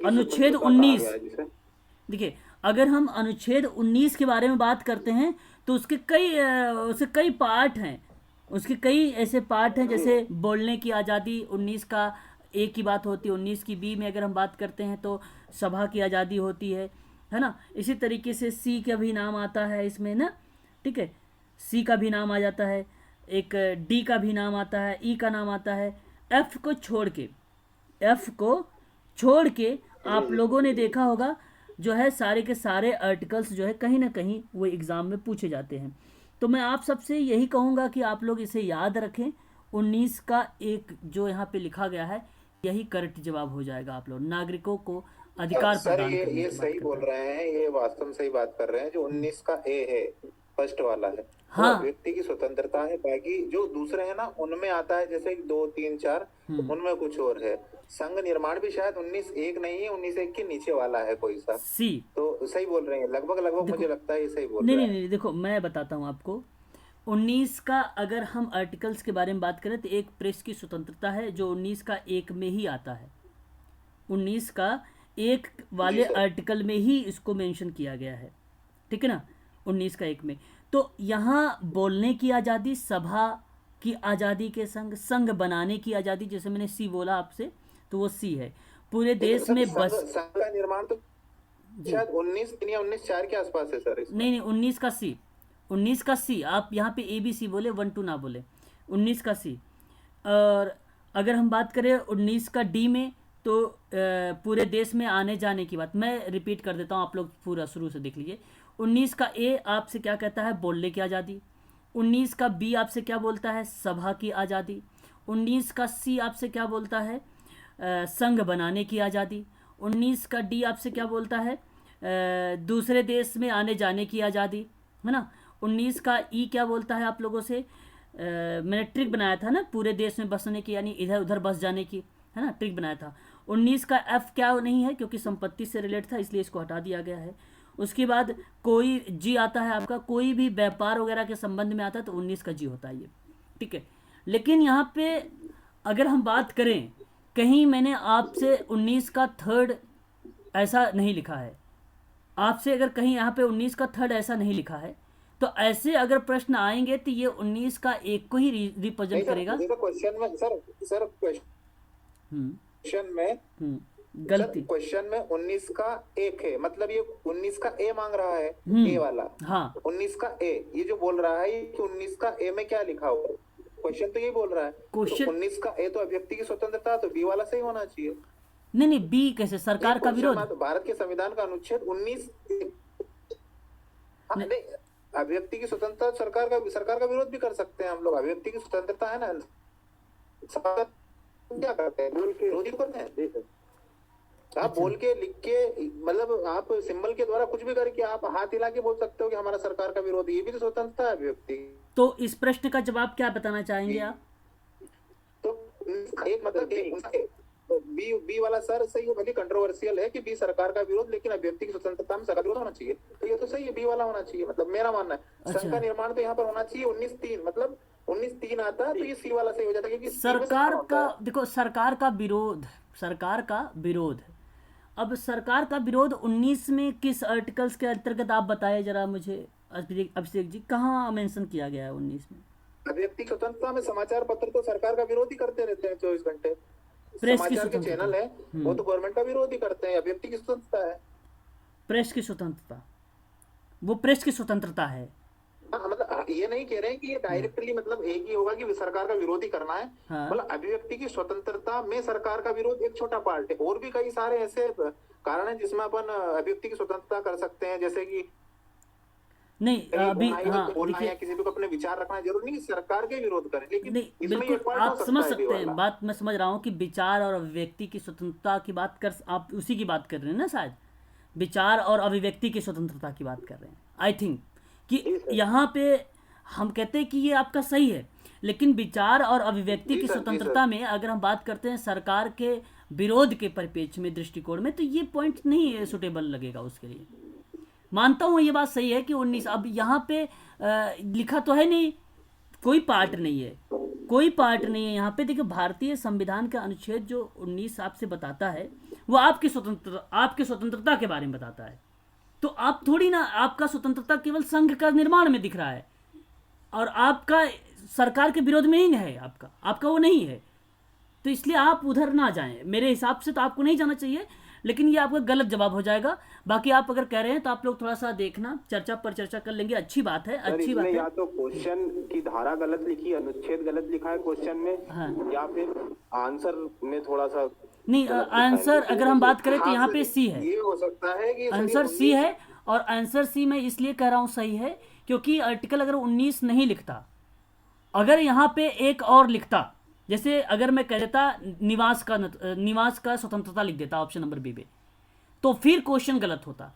अनुच्छेद 19 देखिए, अगर हम अनुच्छेद 19 के बारे में बात करते हैं तो उसके कई पार्ट हैं, उसके कई ऐसे पार्ट हैं, जैसे बोलने की आज़ादी 19 का 1 की बात होती है। 19 की बी में अगर हम बात करते हैं तो सभा की आज़ादी होती है ना। इसी तरीके से सी का भी नाम आता है इसमें ना, ठीक है, सी का भी नाम आ जाता है, एक डी का भी नाम आता है, ई का नाम आता है। एफ को छोड़ के आप लोगों ने देखा होगा जो है सारे के सारे आर्टिकल्स जो है कहीं ना कहीं वो एग्ज़ाम में पूछे जाते हैं। तो मैं आप सबसे यही कहूँगा कि आप लोग इसे याद रखें। 19 का 1 जो यहाँ पे लिखा गया है यही करेक्ट जवाब हो जाएगा। आप लोग नागरिकों को अधिकार प्रदान करने की बात कर रहे हैं। ये सही बोल रहे हैं, ये वास्तव में सही बात कर रहे हैं। जो 19 का ए है, फर्स्ट वाला है, हाँ, व्यक्ति की स्वतंत्रता है। बाकी जो दूसरे हैं ना, उनमें आता है जैसे 2, 3, 4, उनमें कुछ और है। संघ निर्माण भी शायद 19-1 नहीं है, 19-1 के नीचे वाला है कोई सा, सी। तो सही बोल रहे हैं, लगभग मुझे लगता है ये सही बोल रहे हैं। नहीं, देखो मैं बताता हूँ आपको। 19 का अगर हम आर्टिकल्स के बारे में बात करें तो एक प्रेस की स्वतंत्रता है जो 19 का 1 में ही आता है। 19 का 1 वाले आर्टिकल में ही इसको मेंशन किया गया है, ठीक है ना, 19 का 1 में। तो यहाँ बोलने की आज़ादी, सभा की आज़ादी के संघ बनाने की आज़ादी, जैसे मैंने सी बोला आपसे, तो वो सी है। पूरे देश में बस संघ का निर्माण तो शायद 19-3 या 19-4 के आसपास है सर। नहीं, 19 का सी, 19 का सी। आप यहाँ पे ABC बोले, 1-2 ना बोले, 19 का सी। और अगर हम बात करें 19 का डी में, तो पूरे देश में आने जाने की बात, मैं रिपीट कर देता हूँ, आप लोग पूरा शुरू से देख लीजिए। 19 का ए आपसे क्या कहता है, बोलने की आज़ादी। 19 का बी आपसे क्या बोलता है? सभा की आज़ादी। 19 का सी आपसे क्या बोलता है? संघ बनाने की आज़ादी। 19 का डी आपसे क्या बोलता है? दूसरे देश में आने जाने की आज़ादी, है ना। 19 का ई क्या बोलता है आप लोगों से? मैंने ट्रिक बनाया था ना, पूरे देश में बसने की, यानी इधर उधर बस जाने की, है ना, ट्रिक बनाया था। 19 का एफ क्या नहीं है, क्योंकि संपत्ति से रिलेट था इसलिए इसको हटा दिया गया है। उसके बाद कोई जी आता है आपका, कोई भी व्यापार वगैरह के संबंध में आता है तो 19 का जी होता है ये, ठीक है। लेकिन यहाँ पे अगर हम बात करें, कहीं मैंने आपसे 19 का थर्ड ऐसा नहीं लिखा है, आपसे अगर कहीं यहाँ पे 19 का थर्ड ऐसा नहीं लिखा है, तो ऐसे अगर प्रश्न आएंगे तो ये 19 का एक को ही रिप्रेजेंट करेगा। क्वेश्चन में सर क्वेश्चन में गलती, क्वेश्चन में 19 का एक है, मतलब ये 19 का ए मांग रहा है, ए वाला। हाँ 19 का ए, ये जो बोल रहा है कि 19 का ए में क्या लिखा हुआ है, क्वेश्चन तो यही बोल रहा है। क्वेश्चन तो 19 का ए तो अभिव्यक्ति की स्वतंत्रता, तो बी वाला सही होना चाहिए। नहीं, बी कैसे? सरकार का विरोध, भारत के संविधान का अनुच्छेद 19 नहीं, अभिव्यक्ति की स्वतंत्रता सरकार का विरोध भी कर सकते हैं हम लोग, अभिव्यक्ति की स्वतंत्रता है ना। क्या करते हैं? बोल के विरोधी करते हैं। आप बोल के लिख के, मतलब आप सिंबल के द्वारा कुछ भी करके आप हाथ हिला के बोल सकते हो कि हमारा सरकार का विरोध, ये भी तो स्वतंत्रता है अभिव्यक्ति। तो इस प्रश्न का जवाब क्या बताना चाहेंगे आप? तो एक मतलब बी वाला सर सही है, भले कंट्रोवर्शियल है कि बी सरकार का विरोध, लेकिन अभिव्यक्ति की स्वतंत्रता में सरकार विरोध होना चाहिए, तो ये तो सही है, बी वाला होना चाहिए, मतलब मेरा मानना है। संघ का निर्माण तो यहाँ पर होना चाहिए 19-3, मतलब 19-3 आता है तो ये सी वाला सही हो जाता है, क्योंकि सरकार का, देखो सरकार का विरोध, सरकार का विरोध, अब सरकार का विरोध 19 में किस आर्टिकल्स के अंतर्गत आप बताए जरा मुझे अभिषेक जी, कहाँ मेंशन किया गया है 19 में? अभिव्यक्ति स्वतंत्रता में समाचार पत्र तो सरकार का विरोध ही करते रहते हैं 24 घंटे। प्रेस की समाचार के चैनल है वो तो गवर्नमेंट का विरोध ही करते हैं, अभिव्यक्ति की स्वतंत्रता है। प्रेस की स्वतंत्रता, वो प्रेस की स्वतंत्रता है। मतलब ये नहीं कह रहे हैं कि ये डायरेक्टली मतलब एक ही होगा कि सरकार का विरोध ही करना है। मतलब अभिव्यक्ति की स्वतंत्रता में सरकार का विरोध एक छोटा पार्ट है, और भी कई सारे ऐसे कारण है जिसमें अपन अभिव्यक्ति की स्वतंत्रता कर सकते हैं, जैसे कि नहीं अभी बोलना या किसी को अपने विचार रखना जरूरी नहीं सरकार के विरोध करें, लेकिन नहीं बिल्कुल आप समझ सकते हैं बात, मैं समझ रहा हूँ कि विचार और अभिव्यक्ति की स्वतंत्रता की बात कर, आप उसी की बात कर रहे हैं ना, शायद विचार और अभिव्यक्ति की स्वतंत्रता की बात कर रहे हैं। आई थिंक कि यहाँ पे हम कहते हैं कि ये आपका सही है, लेकिन विचार और अभिव्यक्ति की स्वतंत्रता में अगर हम बात करते हैं सरकार के विरोध के परिप्रेक्ष्य में, दृष्टिकोण में, तो ये पॉइंट नहीं सुटेबल लगेगा उसके लिए। मानता हूँ ये बात सही है कि 19, अब यहाँ पे लिखा तो है नहीं, कोई पार्ट नहीं है, कोई पार्ट नहीं है यहाँ पे। देखिए भारतीय संविधान का अनुच्छेद जो 19 आपसे बताता है वो आपकी स्वतंत्रता के बारे में बताता है। तो आप थोड़ी ना, आपका स्वतंत्रता केवल संघ का निर्माण में दिख रहा है और आपका सरकार के विरोध में ही है, आपका वो नहीं है। तो इसलिए आप उधर ना जाएं, मेरे हिसाब से तो आपको नहीं जाना चाहिए, लेकिन ये आपका गलत जवाब हो जाएगा। बाकी आप अगर कह रहे हैं तो आप लोग थोड़ा सा देखना, चर्चा कर लेंगे, अच्छी बात है, अच्छी बात है। या तो क्वेश्चन की धारा गलत लिखी, अनुच्छेद गलत लिखा है क्वेश्चन में, हाँ। या फिर आंसर में थोड़ा सा नहीं, आंसर अगर हम बात करें तो यहाँ पे सी है, ये हो सकता है कि आंसर सी है। और आंसर सी मैं इसलिए कह रहा हूँ सही है क्योंकि आर्टिकल अगर 19 नहीं लिखता, अगर यहाँ पे एक और लिखता, जैसे अगर मैं कह देता निवास का स्वतंत्रता लिख देता ऑप्शन नंबर बी पे, तो फिर क्वेश्चन गलत होता,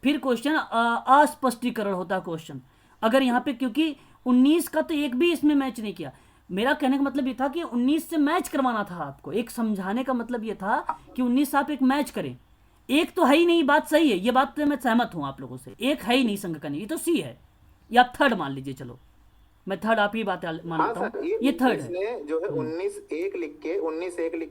फिर क्वेश्चन अस्पष्टीकरण होता क्वेश्चन अगर यहाँ पे, क्योंकि 19 का तो एक भी इसमें मैच नहीं किया। मेरा कहने का मतलब ये था कि 19 से मैच करवाना था आपको, एक समझाने का मतलब ये था कि 19 से आप एक मैच करें। एक तो है ही नहीं, बात सही है, ये बात तो मैं सहमत हूँ आप लोगों से, एक है ही नहीं संघ का नहीं, ये तो सी है, या आप थर्ड मान लीजिए, चलो मैं थर्ड आप ही बात मानता हूँ, ये थर्ड है। जो है 19-1 लिख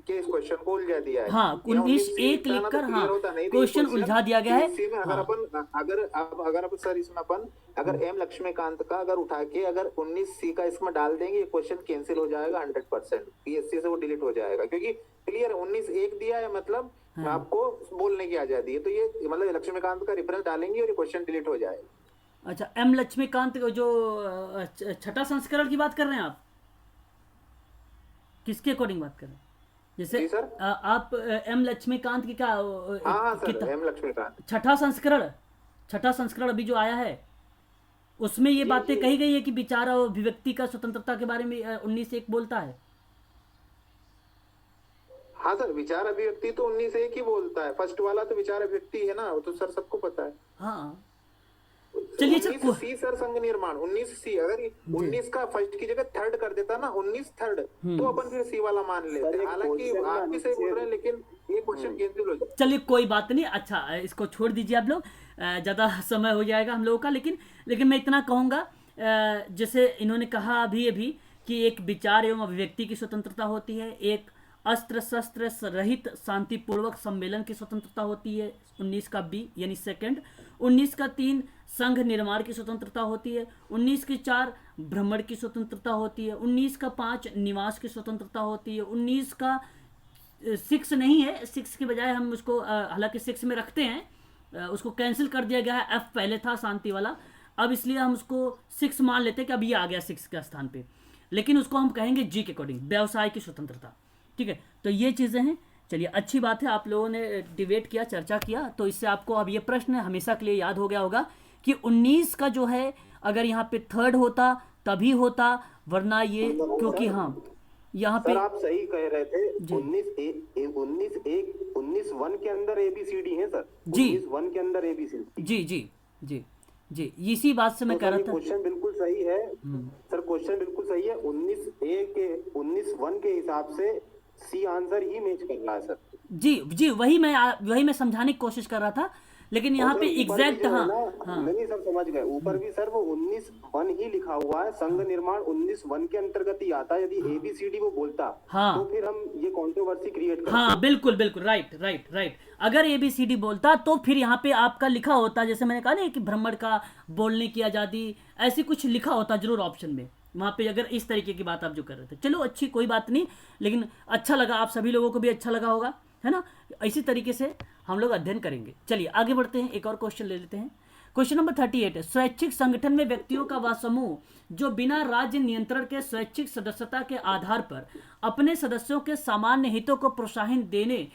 के इस क्वेश्चन को उलझा दिया है। हाँ 19-1 लिखकर, हाँ क्वेश्चन उलझा दिया गया है। अगर अपन सर इसमें अपन अगर एम लक्ष्मीकांत का अगर उठा के अगर 19C का इसमें डाल देंगे, क्वेश्चन कैंसिल हो जाएगा 100%, पीएससी से वो डिलीट हो जाएगा, क्योंकि क्लियर 19-1 दिया है, मतलब आपको बोलने की आजादी है, तो ये मतलब लक्ष्मीकांत का रेफरेंस डालेंगे और ये क्वेश्चन डिलीट हो जाएगा। अच्छा, एम लक्ष्मीकांत जो छठा संस्करण की बात कर रहे हैं आप, किसके अकॉर्डिंग बात कर रहे हैं? जैसे आप एम लक्ष्मीकांत की क्या, हाँ सर, एम लक्ष्मीकांत छठा संस्करण अभी जो आया है, उसमें ये बातें कही गई है कि विचार और अभिव्यक्ति का स्वतंत्रता के बारे में 19(1) बोलता है। हाँ सर, विचार अभिव्यक्ति तो 19(1) ही बोलता है। फर्स्ट वाला तो विचार अभिव्यक्ति है ना, वो तो सर सबको पता है। हाँ चलिए 19C सर, संघ निर्माण 19C। अगर 19 का फर्स्ट की जगह थर्ड कर देता ना, 19 थर्ड, तो अपन फिर C वाला मान लेते। हालांकि आप भी सही बोल रहे हैं, लेकिन ये क्वेश्चन केंद्रीय हो। चलिए कोई बात नहीं, अच्छा इसको छोड़ दीजिए आप लोग, ज़्यादा समय हो जाएगा हम लोगों का। लेकिन मैं इतना कहूँगा, जैसे इन्होंने कहा अभी कि एक विचार एवं अभिव्यक्ति की स्वतंत्रता होती है, एक अस्त्र शस्त्र रहित शांतिपूर्वक सम्मेलन की स्वतंत्रता होती है 19 का बी यानी सेकंड। 19 का 3 संघ निर्माण की स्वतंत्रता होती है। 19 की 4 भ्रमण की स्वतंत्रता होती है। 19 का 5 निवास की स्वतंत्रता होती है। 19 का 6 नहीं है, 6 के बजाय हम उसको हालांकि 6 में रखते हैं, उसको कैंसिल कर दिया गया है। F पहले था शांति वाला, अब इसलिए हम उसको 6 मान लेते हैं कि अब ये आ गया 6 के स्थान पे, लेकिन उसको हम कहेंगे G के अकॉर्डिंग, व्यवसाय की स्वतंत्रता। ठीक है, तो ये चीज़ें हैं। चलिए अच्छी बात है, आप लोगों ने डिबेट किया, चर्चा किया, तो इससे आपको अब ये प्रश्न हमेशा के लिए याद हो गया होगा कि 19 का जो है अगर यहाँ पे थर्ड होता तभी होता, वरना ये क्योंकि हाँ यहाँ पे आप सही कह रहे थे। 19(1) के अंदर ABCD है सर जी, 19(1) के अंदर ABCD। जी जी जी जी, इसी बात से मैं कह रहा था। क्वेश्चन बिल्कुल सही है सर, क्वेश्चन बिल्कुल सही है। 19(1) के हिसाब से सी आंसर ही मैच कर रहा है सर। जी वही मैं समझाने की कोशिश कर रहा था, लेकिन यहाँ पे एग्जैक्ट हाँ नहीं सब समझ गए। ऊपर भी सर वो 19(1) ही लिखा हुआ है, संघ निर्माण 19(1) के अंतर्गत ही आता है। यदि ABCD वो बोलता तो फिर हम ये कंट्रोवर्सी क्रिएट करते। हाँ बिल्कुल राइट। अगर ABCD बोलता तो फिर यहाँ पे आपका लिखा होता, जैसे मैंने कहा ना कि भ्रमण का, बोलने की आजादी, ऐसी कुछ लिखा होता जरूर ऑप्शन में वहाँ पे, अगर इस तरीके की बात आप जो कर रहे थे। चलो अच्छी, कोई बात नहीं, लेकिन अच्छा लगा, आप सभी लोगों को भी अच्छा लगा होगा, है ना। इसी तरीके से हम लोग अध्ययन करेंगे। चलिए आगे बढ़ते हैं, एक और क्वेश्चन ले लेते हैं। क्वेश्चन नंबर 38 है, स्वैच्छिक संगठन में व्यक्तियों का वह समूह जो बिना राज्य नियंत्रण के स्वैच्छिक सदस्यता के आधार पर अपने सदस्यों के सामान्य हितों को प्रोत्साहन देने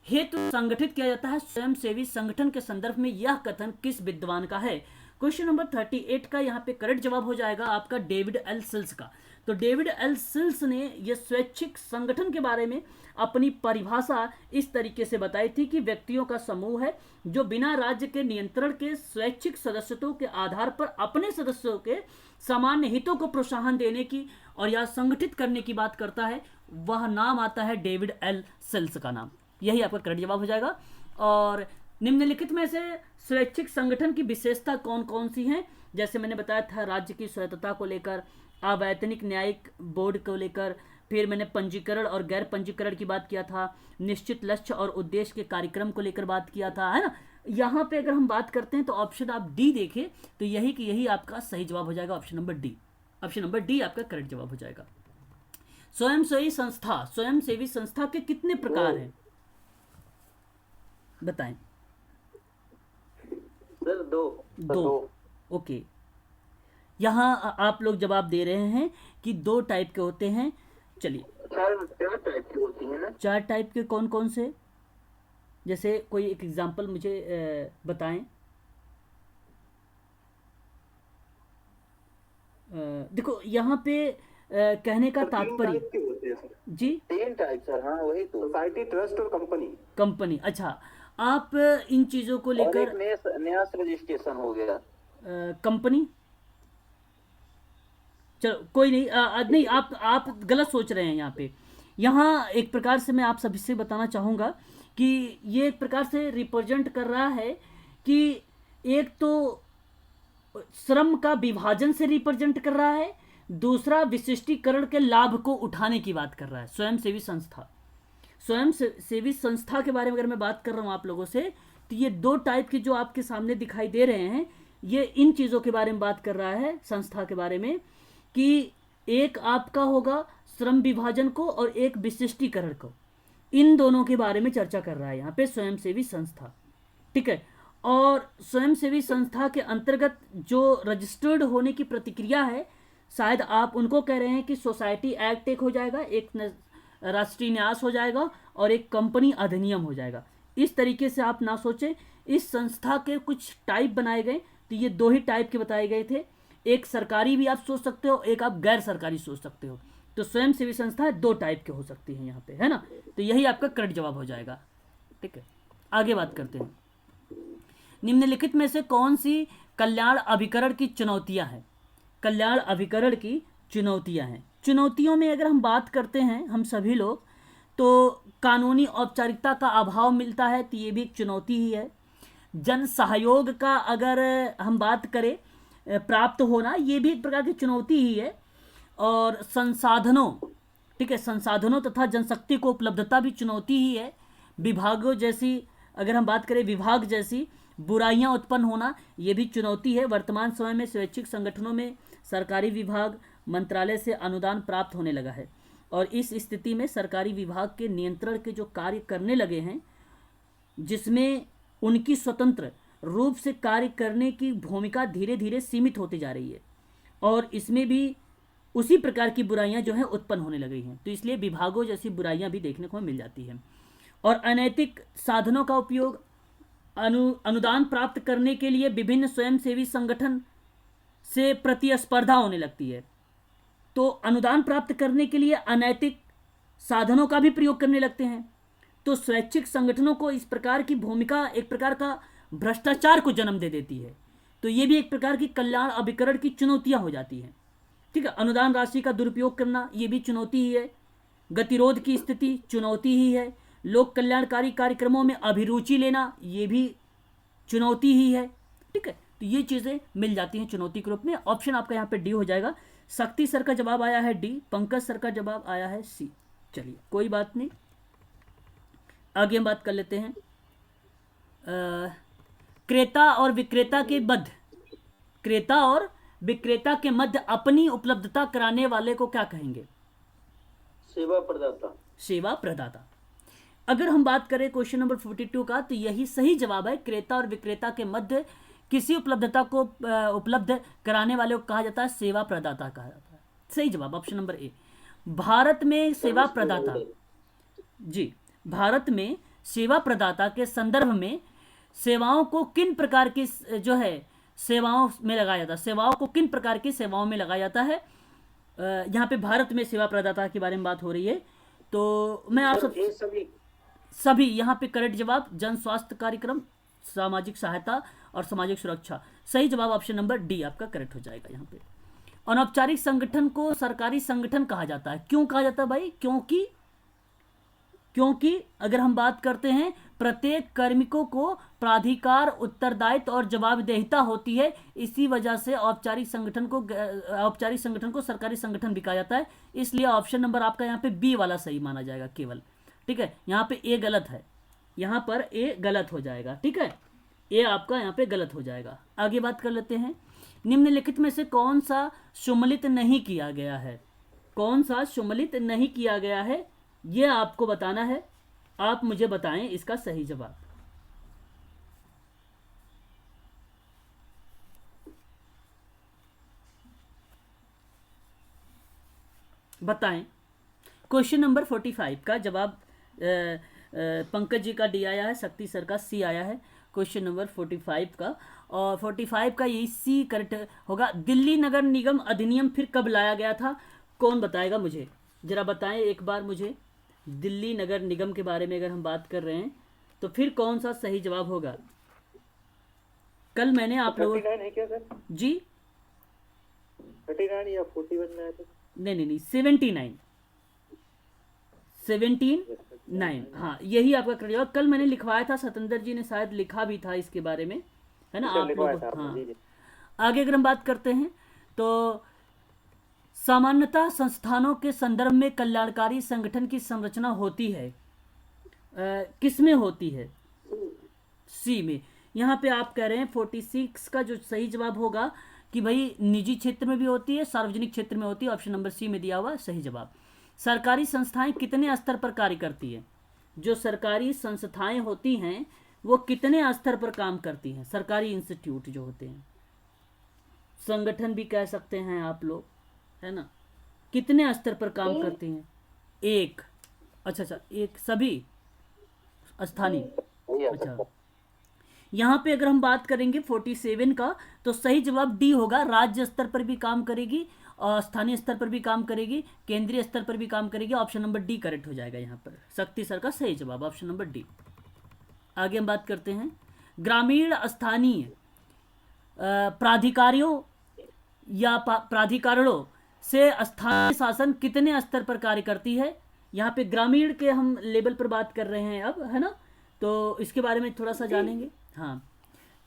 हेतु संगठित किया जाता है, स्वयंसेवी संगठन के संदर्भ में यह कथन किस विद्वान का है। क्वेश्चन नंबर 38 का यहाँ पे करेक्ट जवाब हो जाएगा आपका डेविड एल सिल्स का। तो डेविड एल सिल्स ने यह स्वैच्छिक संगठन के बारे में अपनी परिभाषा इस तरीके से बताई थी कि व्यक्तियों का समूह है जो बिना राज्य के नियंत्रण के स्वैच्छिक सदस्यत्व के आधार पर अपने सदस्यों के सामान्य हितों को प्रोत्साहन देने की और या संगठित करने की बात करता है। वह नाम आता है डेविड एल सिल्स का नाम, यही आपका करेक्ट जवाब हो जाएगा। और निम्नलिखित में से स्वैच्छिक संगठन की विशेषता कौन कौन सी हैं, जैसे मैंने बताया था राज्य की स्वायत्तता को लेकर, अवैतनिक न्यायिक बोर्ड को लेकर, फिर मैंने पंजीकरण और गैर पंजीकरण की बात किया था, निश्चित लक्ष्य और उद्देश्य के कार्यक्रम को लेकर बात किया था, है ना। यहाँ पे अगर हम बात करते हैं तो ऑप्शन आप डी देखें तो यही आपका सही जवाब हो जाएगा, option number D. Option number D आपका करेक्ट जवाब हो जाएगा। स्वयंसेवी संस्था, स्वयंसेवी संस्था के कितने प्रकार हैं बताएं। सर दो। ओके, यहाँ आप लोग जवाब दे रहे हैं कि 2 टाइप के होते हैं। चलिए 4 टाइप की होती है ना। 4 टाइप के कौन कौन से, जैसे कोई एक एग्जांपल मुझे बताएं। देखो यहाँ पे कहने का तात्पर्य जी 3 टाइप सर। हाँ वही तो, सोसाइटी, ट्रस्ट और कंपनी। अच्छा, आप इन चीजों को लेकर, नया रजिस्ट्रेशन हो गया कंपनी, चलो कोई नहीं, नहीं आप गलत सोच रहे हैं। यहाँ एक प्रकार से मैं आप सभी से बताना चाहूँगा कि ये एक प्रकार से रिप्रेजेंट कर रहा है कि एक तो श्रम का विभाजन से रिप्रेजेंट कर रहा है, दूसरा विशिष्टीकरण के लाभ को उठाने की बात कर रहा है। स्वयंसेवी संस्था, स्वयंसेवी संस्था के बारे में अगर मैं बात कर रहा हूँ आप लोगों से, तो ये 2 टाइप के जो आपके सामने दिखाई दे रहे हैं, ये इन चीज़ों के बारे में बात कर रहा है संस्था के बारे में, कि एक आपका होगा श्रम विभाजन को और एक विशिष्टीकरण को, इन दोनों के बारे में चर्चा कर रहा है यहाँ पे स्वयंसेवी संस्था। ठीक है, और स्वयंसेवी संस्था के अंतर्गत जो रजिस्टर्ड होने की प्रतिक्रिया है, शायद आप उनको कह रहे हैं कि सोसाइटी एक्ट एक हो जाएगा, एक राष्ट्रीय न्यास हो जाएगा और एक कंपनी अधिनियम हो जाएगा। इस तरीके से आप ना सोचें। इस संस्था के कुछ टाइप बनाए गए, तो ये 2 ही टाइप के बताए गए थे। एक सरकारी भी आप सोच सकते हो, एक आप गैर सरकारी सोच सकते हो। तो स्वयं सेवी संस्थाएं दो टाइप के हो सकती हैं यहाँ पे, है ना। तो यही आपका करेक्ट जवाब हो जाएगा। ठीक है, आगे बात करते हैं। निम्नलिखित में से कौन सी कल्याण अभिकरण की चुनौतियां हैं? कल्याण अभिकरण की चुनौतियां हैं। चुनौतियों में अगर हम बात करते हैं हम सभी लोग, तो कानूनी औपचारिकता का अभाव मिलता है, तो ये भी एक चुनौती ही है। जन सहयोग का अगर हम बात करें प्राप्त होना, ये भी एक प्रकार की चुनौती ही है। और संसाधनों, ठीक है, संसाधनों तथा जनशक्ति को उपलब्धता भी चुनौती ही है। विभागों जैसी अगर हम बात करें, विभाग जैसी बुराइयां उत्पन्न होना, ये भी चुनौती है। वर्तमान समय में स्वैच्छिक संगठनों में सरकारी विभाग मंत्रालय से अनुदान प्राप्त होने लगा है, और इस स्थिति में सरकारी विभाग के नियंत्रण के जो कार्य करने लगे हैं, जिसमें उनकी स्वतंत्र रूप से कार्य करने की भूमिका धीरे धीरे सीमित होती जा रही है, और इसमें भी उसी प्रकार की बुराइयां जो हैं उत्पन्न होने लगी हैं। तो इसलिए विभागों जैसी बुराइयां भी देखने को मिल जाती हैं। और अनैतिक साधनों का उपयोग अनुदान प्राप्त करने के लिए विभिन्न स्वयंसेवी संगठन से प्रतिस्पर्धा होने लगती है। तो अनुदान प्राप्त करने के लिए अनैतिक साधनों का भी प्रयोग करने लगते हैं। तो स्वैच्छिक संगठनों को इस प्रकार की भूमिका एक प्रकार का भ्रष्टाचार को जन्म दे देती है। तो ये भी एक प्रकार की कल्याण अभिकरण की चुनौतियां हो जाती हैं। ठीक है, अनुदान राशि का दुरुपयोग करना, ये भी चुनौती ही है। गतिरोध की स्थिति चुनौती ही है। लोक कल्याणकारी कार्यक्रमों में अभिरुचि लेना, ये भी चुनौती ही है। ठीक है, तो ये चीजें मिल जाती हैं चुनौती के रूप में। ऑप्शन आपका यहाँ पे डी हो जाएगा। शक्ति सर का जवाब आया है डी, पंकज सर का जवाब आया है सी। चलिए कोई बात नहीं, आगे हम बात कर लेते हैं। क्रेता और विक्रेता के मध्य, क्रेता और विक्रेता के मध्य अपनी उपलब्धता कराने वाले को क्या कहेंगे? सेवा प्रदाता। सेवा प्रदाता। अगर हम बात करें क्वेश्चन नंबर 42 का, तो यही सही जवाब है। क्रेता और विक्रेता के मध्य किसी उपलब्धता को उपलब्ध कराने वाले को कहा जाता है सेवा प्रदाता कहा जाता है। सही जवाब ऑप्शन नंबर ए। भारत में सेवा प्रदाता, जी, भारत में सेवा प्रदाता के संदर्भ में सेवाओं को किन प्रकार की जो है सेवाओं में लगाया जाता है, सेवाओं को किन प्रकार की सेवाओं में लगाया जाता है। यहाँ पे भारत में सेवा प्रदाता के बारे में बात हो रही है। तो मैं आप सब सभी यहाँ पे करेक्ट जवाब जन स्वास्थ्य कार्यक्रम, सामाजिक सहायता और सामाजिक सुरक्षा। सही जवाब ऑप्शन नंबर डी आपका करेक्ट हो जाएगा। यहाँ पे अनौपचारिक संगठन को सरकारी संगठन कहा जाता है। क्यों कहा जाता है भाई? क्योंकि अगर हम बात करते हैं प्रत्येक कार्मिकों को प्राधिकार, उत्तरदायित्व और जवाबदेहिता होती है। इसी वजह से औपचारिक संगठन को सरकारी संगठन भी कहा जाता है। इसलिए ऑप्शन नंबर आपका यहाँ पे बी वाला सही माना जाएगा केवल। ठीक है, यहाँ पे ए गलत है, यहाँ पर ए गलत हो जाएगा। ठीक है, ए आपका यहाँ पे गलत हो जाएगा। आगे बात कर लेते हैं। निम्नलिखित में से कौन सा सम्मिलित नहीं किया गया है? कौन सा सम्मिलित नहीं किया गया है ये आपको बताना है। आप मुझे बताएं इसका सही जवाब। बताएं। क्वेश्चन नंबर 45 का जवाब पंकज जी का डी आया है, शक्ति सर का सी आया है क्वेश्चन नंबर 45 का। और 45 का यही सी करेक्ट होगा। दिल्ली नगर निगम अधिनियम फिर कब लाया गया था? कौन बताएगा मुझे? जरा बताएं एक बार मुझे। दिल्ली नगर निगम के बारे में अगर हम बात कर रहे हैं तो फिर कौन सा सही जवाब होगा? कल मैंने आप लोगों 39 है क्या सर? जी 39 या 41 में आया था? नहीं 79 हाँ, यही आपका करेक्ट जवाब। कल मैंने लिखवाया था, सतेंद्र जी ने शायद लिखा भी था इसके बारे में, है ना आप लोग। हाँ, आगे अगर हम बात करते हैं तो सामान्यतः संस्थानों के संदर्भ में कल्याणकारी संगठन की संरचना होती है। किस में होती है? सी में। यहाँ पे आप कह रहे हैं 46 का जो सही जवाब होगा कि भाई निजी क्षेत्र में भी होती है, सार्वजनिक क्षेत्र में होती है। ऑप्शन नंबर सी में दिया हुआ सही जवाब। सरकारी संस्थाएं कितने स्तर पर कार्य करती है? जो सरकारी संस्थाएं होती हैं वो कितने स्तर पर काम करती हैं? सरकारी इंस्टीट्यूट जो होते हैं, संगठन भी कह सकते हैं आप लोग, है ना, कितने स्तर पर काम करती हैं? एक, अच्छा एक, सभी स्थानीय। अच्छा, यहाँ पे अगर हम बात करेंगे 47 का, तो सही जवाब डी होगा। राज्य स्तर पर भी काम करेगी और स्थानीय स्तर पर भी काम करेगी, केंद्रीय स्तर पर भी काम करेगी। ऑप्शन नंबर डी करेक्ट हो जाएगा यहाँ पर। शक्ति सर का सही जवाब ऑप्शन नंबर डी। आगे हम बात करते हैं ग्रामीण स्थानीय प्राधिकारियों या प्राधिकारणों से स्थानीय शासन कितने स्तर पर कार्य करती है। यहाँ पे ग्रामीण के हम लेवल पर बात कर रहे हैं अब, है ना, तो इसके बारे में थोड़ा सा जानेंगे। हाँ,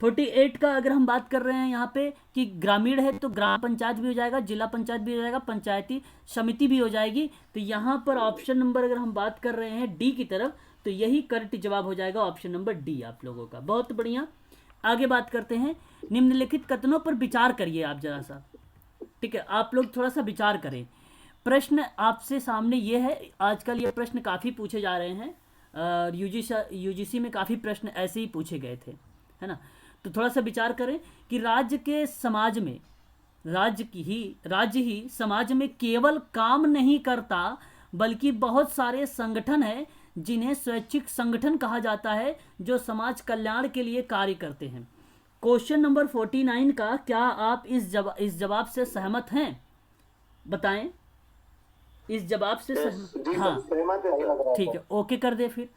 48 का अगर हम बात कर रहे हैं यहाँ पे कि ग्रामीण है तो ग्राम पंचायत भी हो जाएगा, जिला पंचायत भी हो जाएगा, पंचायती समिति भी हो जाएगी। तो यहाँ पर ऑप्शन नंबर अगर हम बात कर रहे हैं डी की तरफ, तो यही करेक्ट जवाब हो जाएगा ऑप्शन नंबर डी आप लोगों का। बहुत बढ़िया। आगे बात करते हैं निम्नलिखित कथनों पर विचार करिए आप जरा सा, ठीक है, आप लोग थोड़ा सा विचार करें। प्रश्न आपसे सामने ये है, आजकल ये प्रश्न काफ़ी पूछे जा रहे हैं, यूजीसी में काफ़ी प्रश्न ऐसे ही पूछे गए थे, है ना। तो थोड़ा सा विचार करें कि राज्य के समाज में राज्य ही समाज में केवल काम नहीं करता, बल्कि बहुत सारे संगठन हैं जिन्हें स्वैच्छिक संगठन कहा जाता है, जो समाज कल्याण के लिए कार्य करते हैं। क्वेश्चन नंबर 49 का क्या आप इस जवाब से सहमत हैं? बताएं, इस जवाब से सहमत? हाँ, ठीक है, ओके कर दे फिर।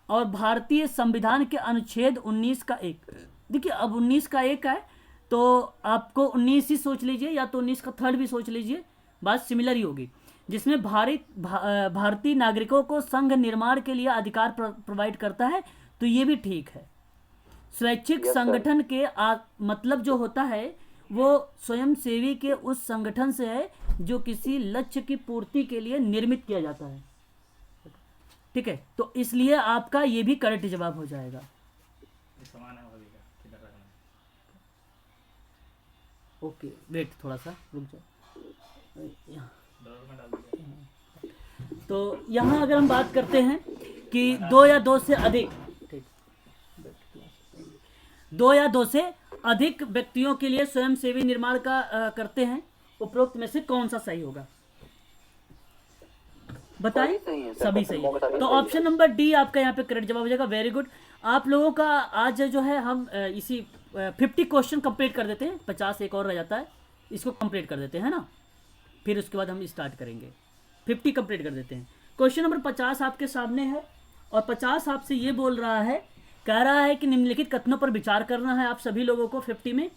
और भारतीय संविधान के अनुच्छेद 19 का 1, देखिए अब 19 का 1 है तो आपको 19 ही सोच लीजिए, या तो 19 का 3 भी सोच लीजिए, बात सिमिलर ही होगी, जिसमें भारतीय नागरिकों को संघ निर्माण के लिए अधिकार प्रोवाइड करता है। तो ये भी ठीक है। स्वैच्छिक संगठन के मतलब जो होता है वो स्वयंसेवी के उस संगठन से है जो किसी लक्ष्य की पूर्ति के लिए निर्मित किया जाता है, ठीक है। तो इसलिए आपका ये भी करेक्ट जवाब हो जाएगा। ओके, वेट थोड़ा सा रुक जाओ। तो यहाँ अगर हम बात करते हैं कि 2 या 2 से अधिक, 2 या 2 से अधिक व्यक्तियों के लिए स्वयंसेवी निर्माण का करते हैं, उपरोक्त में से कौन सा सही होगा? बताइए। सभी सही है। तो ऑप्शन नंबर डी आपका यहाँ पे करेक्ट जवाब हो जाएगा। Very good. आप लोगों का आज जो है हम इसी 50 क्वेश्चन कंप्लीट कर देते हैं, 50 एक और रह जाता है, इसको कंप्लीट कर देते हैं ना, फिर उसके बाद हम स्टार्ट करेंगे। 50 कंप्लीट कर देते हैं। क्वेश्चन नंबर 50 आपके सामने है और 50 आपसे ये बोल रहा है, कह रहा है कि निम्नलिखित कथनों पर विचार करना है आप सभी लोगों को 50 में।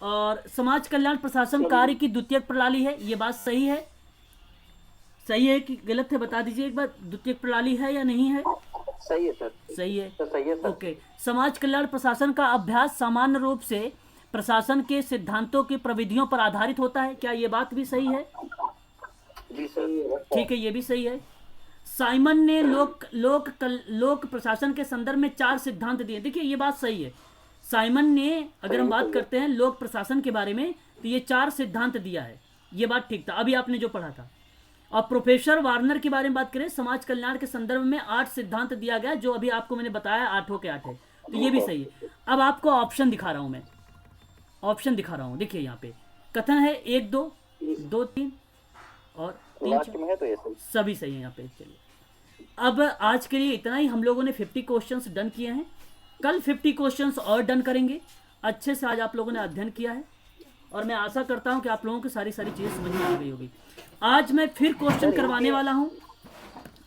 और समाज कल्याण प्रशासन कार्य की द्वितीयक प्रणाली है, ये बात सही है? सही है कि गलत है बता दीजिए एक बार। द्वितीयक प्रणाली है या नहीं है? सही है सर। सही है, सही है सर। ओके। समाज कल्याण प्रशासन का अभ्यास सामान्य रूप से प्रशासन के सिद्धांतों की प्रविधियों पर आधारित होता है, क्या ये बात भी सही है? जी सर। ठीक है, ये भी सही है। साइमन ने लोक प्रशासन के संदर्भ में 4 सिद्धांत दिए, देखिए ये बात सही है। साइमन ने, अगर हम बात करते हैं लोक प्रशासन के बारे में, तो ये 4 सिद्धांत दिया है, ये बात ठीक था, अभी आपने जो पढ़ा था। और प्रोफेसर वार्नर के बारे में बात करें, समाज कल्याण के संदर्भ में 8 सिद्धांत दिया गया, जो अभी आपको मैंने बताया 8 के 8 है, तो ये भी सही है। अब आपको ऑप्शन दिखा रहा हूं मैं, ऑप्शन दिखा रहा हूं, देखिए यहाँ पे कथन है 1 2 2 3 और 3 4, सभी सही है यहाँ पे। चलिए अब आज के लिए इतना ही। हम लोगों ने 50 क्वेश्चंस डन किए हैं, कल 50 क्वेश्चंस और डन करेंगे। अच्छे से आज आप लोगों ने अध्ययन किया है और मैं आशा करता हूं कि आप लोगों को सारी चीज़ें समझ में आ गई होगी। आज मैं फिर क्वेश्चन करवाने वाला हूं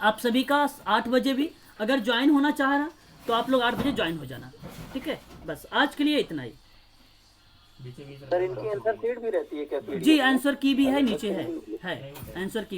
आप सभी का 8 बजे भी। अगर ज्वाइन होना चाह रहा तो आप लोग 8 बजे ज्वाइन हो जाना, ठीक है। बस आज के लिए इतना ही। सर इनकी आंसर शीट भी रहती है क्या? जी आंसर की भी है, नीचे है आंसर की भी।